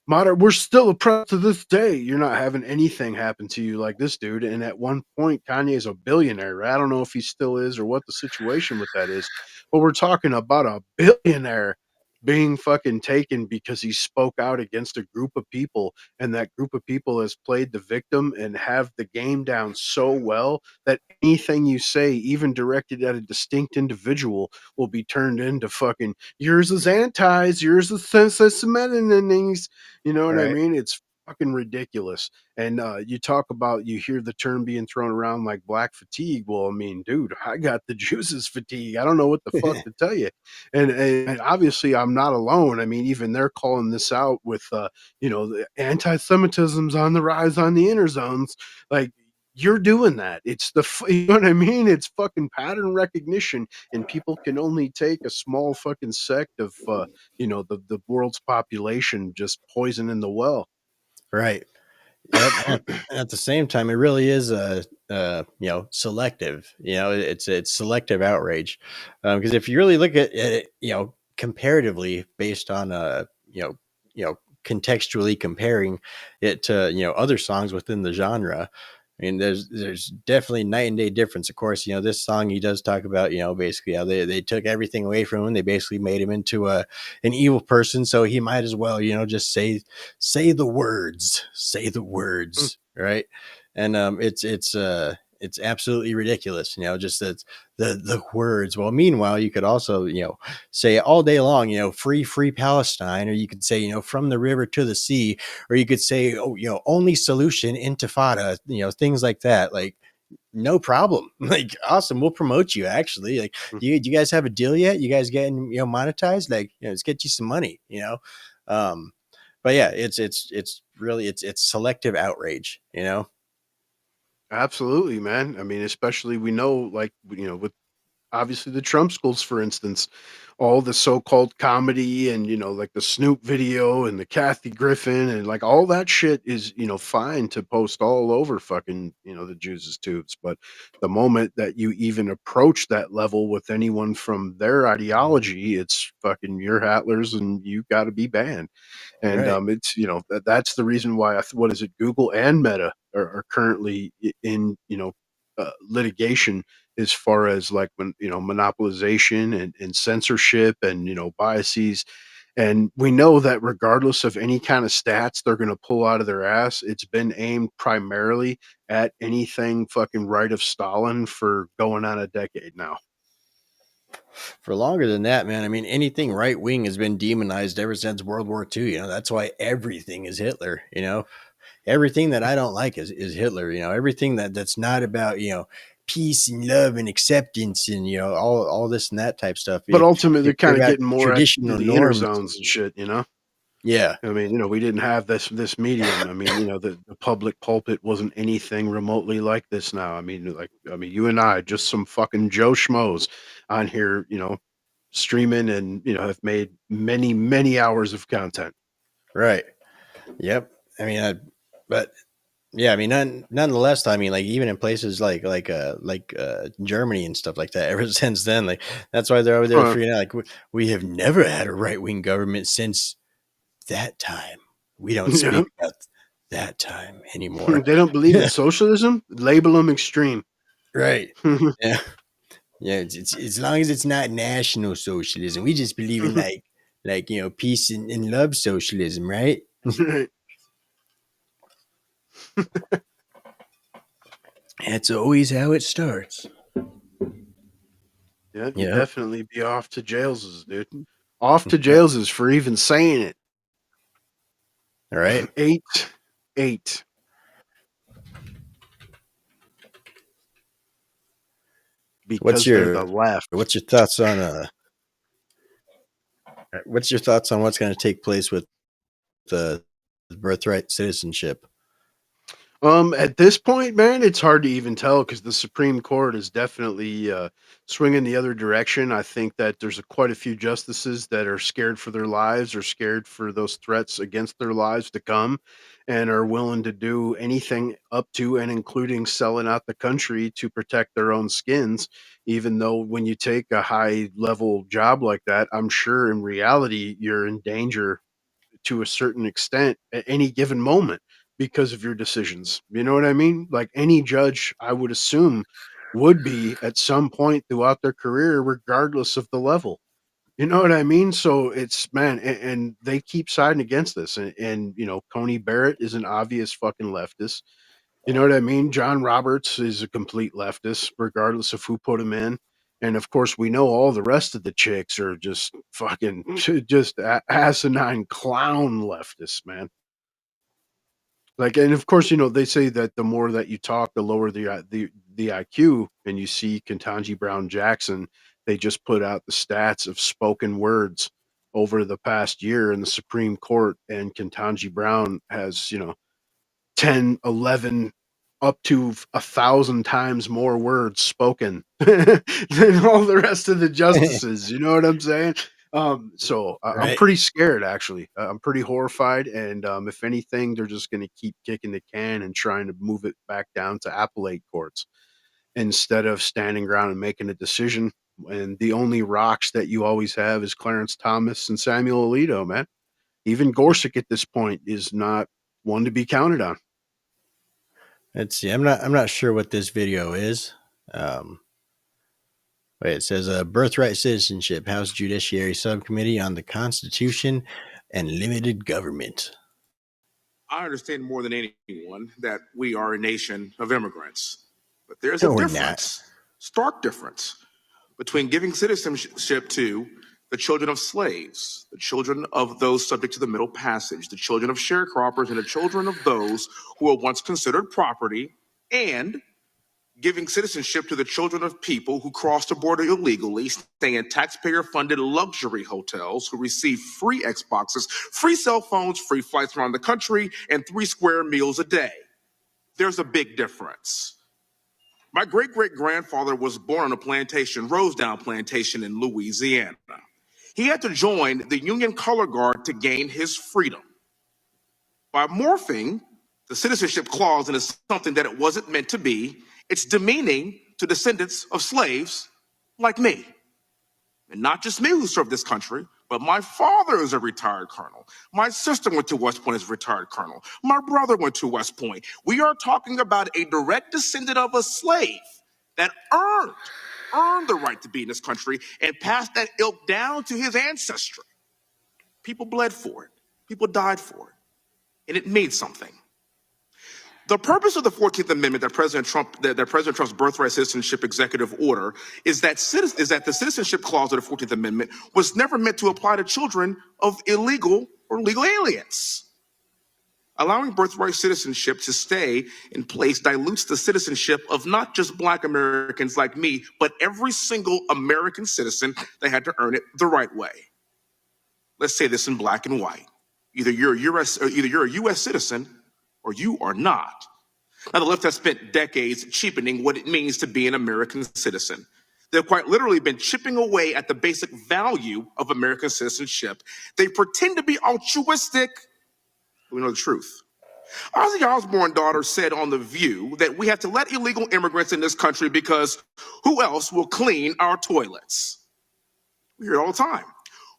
modern, we're still oppressed to this day. You're not having anything happen to you like this dude. And at one point, Kanye's a billionaire, right? I don't know if he still is or what the situation with that is, but we're talking about a billionaire being fucking taken because he spoke out against a group of people, and that group of people has played the victim and have the game down so well that anything you say, even directed at a distinct individual, will be turned into fucking, yours is antis, yours is things. You know what I Right. mean? It's fucking ridiculous. And you talk about, you hear the term being thrown around like black fatigue. Well, I mean, dude, I got the juices fatigue. I don't know what the fuck to tell you. And obviously, I'm not alone. I mean, even they're calling this out with, the anti-Semitism's on the rise on the inner zones. Like, you're doing that. It's you know what I mean? It's fucking pattern recognition, and people can only take a small fucking sect of the world's population, just poisoning the well. Right. Yep. At the same time, it really is selective. It's selective outrage, because if you really look at it, comparatively, based on contextually comparing it to other songs within the genre. I mean, there's definitely night and day difference. Of course, this song, he does talk about basically how they took everything away from him. They basically made him into an evil person, so he might as well just say the words, right? And it's absolutely ridiculous, just that the words. Well, meanwhile, you could also say all day long, free Palestine, or you could say from the river to the sea, or you could say, oh, only solution, intifada, things like that. Like, no problem. Like, awesome, we'll promote you. Actually, like, do you guys have a deal yet? You guys getting monetized? Like, let's get you some money. Um, but yeah, it's really it's selective outrage. Absolutely, man. I mean, especially, we know, like, with obviously the Trump schools, for instance, all the so-called comedy and like the Snoop video and the Kathy Griffin and like all that shit is fine to post all over fucking the Jews' tubes, but the moment that you even approach that level with anyone from their ideology, it's fucking you're Hatlers and you got to be banned. And Right. it's that's the reason why what is it, Google and Meta are currently in litigation as far as like when monopolization and censorship and biases. And we know that regardless of any kind of stats they're going to pull out of their ass, it's been aimed primarily at anything fucking right of Stalin for going on a decade now. For longer than that, man. I mean, anything right wing has been demonized ever since World War II. That's why everything is Hitler. Everything that I don't like is Hitler. Everything that's not about peace and love and acceptance and all this and that type stuff. But ultimately, they're If you're kind of about getting more at traditional the inner norms. zones and shit. Yeah. I mean, we didn't have this medium. I mean, the public pulpit wasn't anything remotely like this now. I mean, you and I, just some fucking Joe Schmoes on here, streaming and, have made many, many hours of content. Right. Yep. I mean, but yeah, I mean, nonetheless, I mean, like even in places like Germany and stuff like that, ever since then, like that's why they're over there freaking out. Like we have never had a right wing government since that time. We don't speak about that time anymore. They don't believe in socialism. Label them extreme. Right. Yeah. Yeah. It's as long as it's not national socialism, we just believe in like peace and love socialism, right? That's always how it starts. Yeah, you definitely be off to jails, dude. Off to jails for even saying it. All right. 8. Because they're the left. What's your thoughts on what's your thoughts on what's going to take place with the birthright citizenship? At this point, man, it's hard to even tell because the Supreme Court is definitely swinging the other direction. I think that there's quite a few justices that are scared for their lives or scared for those threats against their lives to come and are willing to do anything up to and including selling out the country to protect their own skins. Even though when you take a high level job like that, I'm sure in reality you're in danger to a certain extent at any given moment because of your decisions. You know what I mean? Like any judge, I would assume, would be at some point throughout their career, regardless of the level. You know what I mean? So it's man, and they keep siding against this. And Coney Barrett is an obvious fucking leftist. You know what I mean? John Roberts is a complete leftist, regardless of who put him in. And of course, we know all the rest of the chicks are just fucking just asinine clown leftists, man. Like, and of course, they say that the more that you talk, the lower the IQ. And you see Ketanji Brown Jackson, they just put out the stats of spoken words over the past year in the Supreme Court, and Ketanji Brown has 10, 11, up to 1,000 times more words spoken than all the rest of the justices. You know what I'm saying? So I'm pretty scared, actually. I'm pretty horrified. And if anything, they're just going to keep kicking the can and trying to move it back down to appellate courts instead of standing ground and making a decision. And the only rocks that you always have is Clarence Thomas and Samuel Alito, man. Even Gorsuch at this point is not one to be counted on. Let's see. I'm not sure what this video is. Wait, it says birthright citizenship, House Judiciary Subcommittee on the Constitution and Limited Government. I understand more than anyone that we are a nation of immigrants, but there's a difference, stark difference, between giving citizenship to the children of slaves, the children of those subject to the Middle Passage, the children of sharecroppers, and the children of those who were once considered property, and giving citizenship to the children of people who cross the border illegally, stay in taxpayer-funded luxury hotels, who receive free Xboxes, free cell phones, free flights around the country, and 3 square meals a day. There's a big difference. My great-great-grandfather was born on a plantation, Rosedale Plantation in Louisiana. He had to join the Union Color Guard to gain his freedom. By morphing the citizenship clause into something that it wasn't meant to be, it's demeaning to descendants of slaves like me. And not just me who served this country, but my father is a retired colonel. My sister went to West Point as a retired colonel. My brother went to West Point. We are talking about a direct descendant of a slave that earned the right to be in this country and passed that ilk down to his ancestry. People bled for it. People died for it. And it means something. The purpose of the 14th Amendment that President Trump's birthright citizenship executive order is that the citizenship clause of the 14th Amendment was never meant to apply to children of illegal or legal aliens. Allowing birthright citizenship to stay in place dilutes the citizenship of not just Black Americans like me, but every single American citizen that had to earn it the right way. Let's say this in black and white. Either you're a U.S. citizen or you are not. Now, the left has spent decades cheapening what it means to be an American citizen. They've quite literally been chipping away at the basic value of American citizenship. They pretend to be altruistic, but we know the truth. Ozzy Osbourne's daughter said on The View that we have to let illegal immigrants in this country because who else will clean our toilets? We hear it all the time.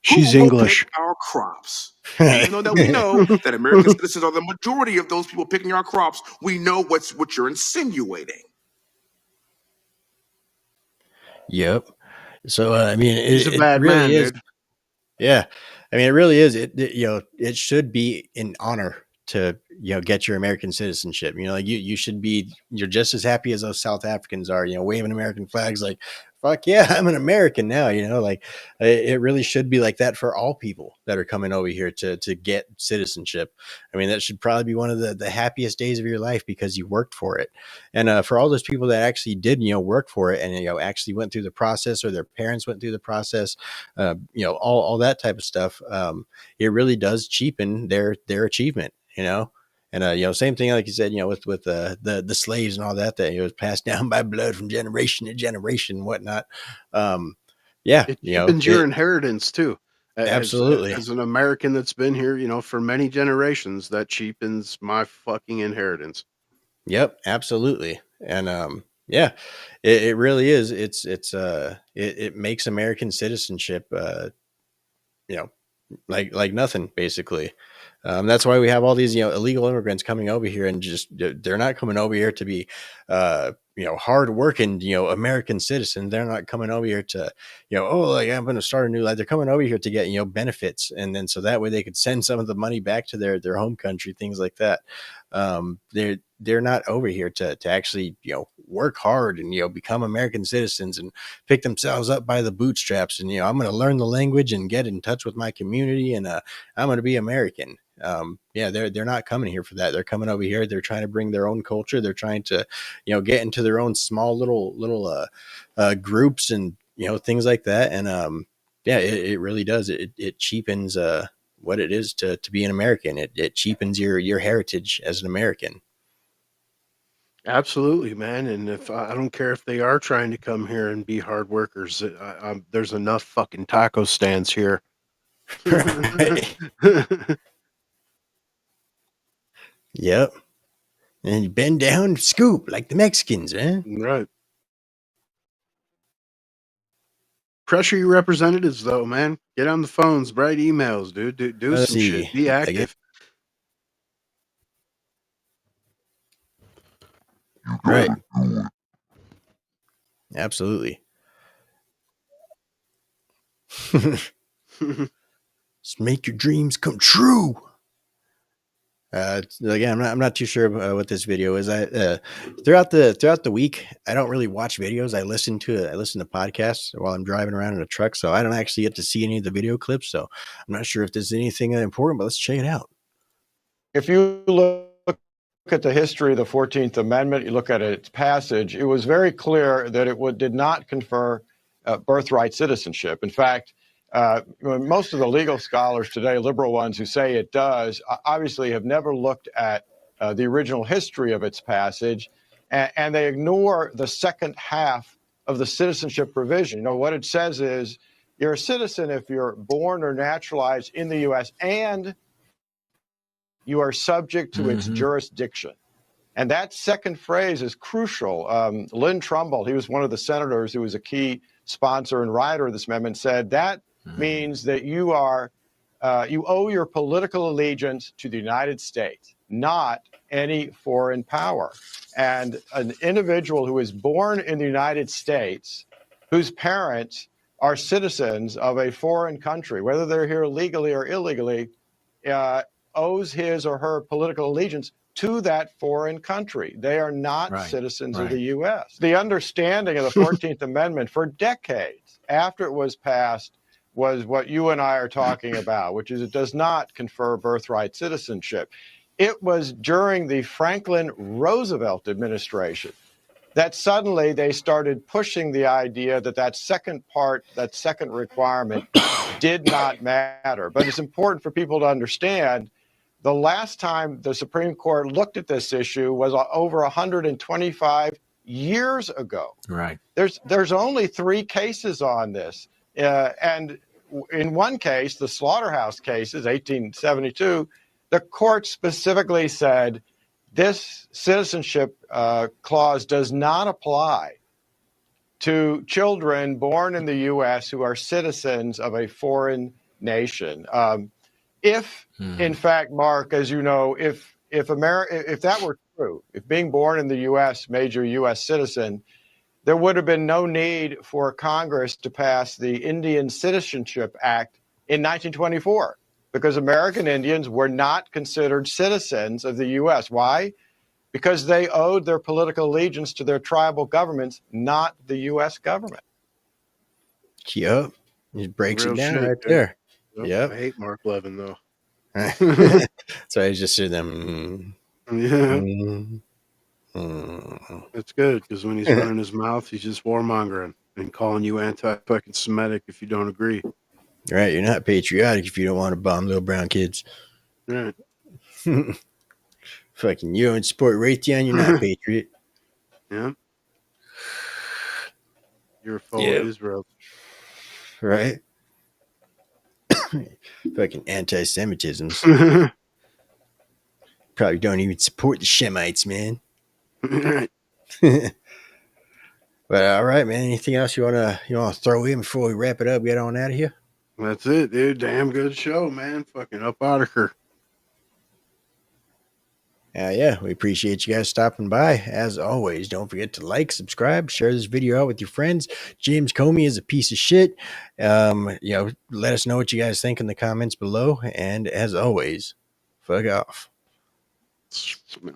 She's Who will English. pick our crops? Even though that we know that American citizens are the majority of those people picking our crops, we know what you're insinuating. Yep. So I mean, He's a it bad really man, is. dude. Yeah, I mean, it really is. It should be an honor to get your American citizenship. Like you should be. You're just as happy as those South Africans are. Waving American flags like, fuck yeah, I'm an American now. Like it really should be like that for all people that are coming over here to get citizenship. I mean, that should probably be one of the happiest days of your life because you worked for it. And for all those people that actually did, work for it and, actually went through the process or their parents went through the process, all that type of stuff. It really does cheapen their achievement, And same thing, like you said, with the slaves and all that was passed down by blood from generation to generation and whatnot. Yeah, it cheapens your inheritance too. Absolutely. As an American that's been here, for many generations, that cheapens my fucking inheritance. Yep, absolutely. And yeah, it really is. It makes American citizenship, like nothing basically. That's why we have all these, illegal immigrants coming over here and just, they're not coming over here to be, hardworking, American citizens. They're not coming over here to, I'm going to start a new life. They're coming over here to get, benefits. And then so that way they could send some of the money back to their home country, things like that. They're not over here to actually, work hard and, become American citizens and pick themselves up by the bootstraps. And, I'm going to learn the language and get in touch with my community and, I'm going to be American. They're not coming here for that. They're coming over here. They're trying to bring their own culture. They're trying to, get into their own small little groups and, things like that. And, it really does. It cheapens, what it is to be an American. It cheapens your heritage as an American. Absolutely, man. And if I don't care if they are trying to come here and be hard workers, there's enough fucking taco stands here. Right. Yep. And you bend down, scoop like the Mexicans, eh? Right. Pressure your representatives, though, man. Get on the phones, write emails, dude. Do some shit. Be active. Right. Absolutely. Just make your dreams come true. Again, I'm not too sure what this video is. Throughout the week, I don't really watch videos. I listen to podcasts while I'm driving around in a truck, so I don't actually get to see any of the video clips. So I'm not sure if there's anything important, but let's check it out. If you look at the history of the 14th Amendment, you look at its passage, it was very clear that it did not confer birthright citizenship. In fact, most of the legal scholars today, liberal ones who say it does, obviously have never looked at the original history of its passage and they ignore the second half of the citizenship provision. You know, what it says is you're a citizen if you're born or naturalized in the U.S. and you are subject to its jurisdiction. And that second phrase is crucial. Lynn Trumbull, he was one of the senators who was a key sponsor and writer of this amendment, said that means that you are you owe your political allegiance to the United States, not any foreign power. And an individual who is born in the United States, whose parents are citizens of a foreign country, whether they're here legally or illegally, owes his or her political allegiance to that foreign country. They are not citizens of the U.S. The understanding of the 14th Amendment for decades after it was passed was what you and I are talking about, which is it does not confer birthright citizenship. It was during the Franklin Roosevelt administration that suddenly they started pushing the idea that that second part, that second requirement did not matter. But it's important for people to understand the last time the Supreme Court looked at this issue was over 125 years ago. Right. There's only 3 cases on this. And in one case, the Slaughterhouse cases, 1872, the court specifically said this citizenship clause does not apply to children born in the U.S. who are citizens of a foreign nation. If, in fact, Mark, as you know, if that were true, if being born in the U.S. made you a U.S. citizen, there would have been no need for Congress to pass the Indian Citizenship Act in 1924, because American Indians were not considered citizens of the U.S. Why? Because they owed their political allegiance to their tribal governments, not the U.S. government. Yep. It breaks Real it down shit, right dude. there. Yep. I hate Mark Levin, though. So I just said them. It's good, because when he's running his mouth, he's just warmongering and calling you anti-fucking Semitic if you don't agree. Right. You're not patriotic if you don't want to bomb little brown kids. Right. Fucking you don't support Raytheon, you're not a patriot. Yeah. You're a foe of Israel. Right. Fucking anti-Semitisms. Probably don't even support the Shemites, man. But all right, man. Anything else you wanna throw in before we wrap it up? Get on out of here. That's it, dude. Damn good show, man. Fucking up out of here. Yeah, we appreciate you guys stopping by. As always, don't forget to like, subscribe, share this video out with your friends. James Comey is a piece of shit. Let us know what you guys think in the comments below. And as always, fuck off. Smell it.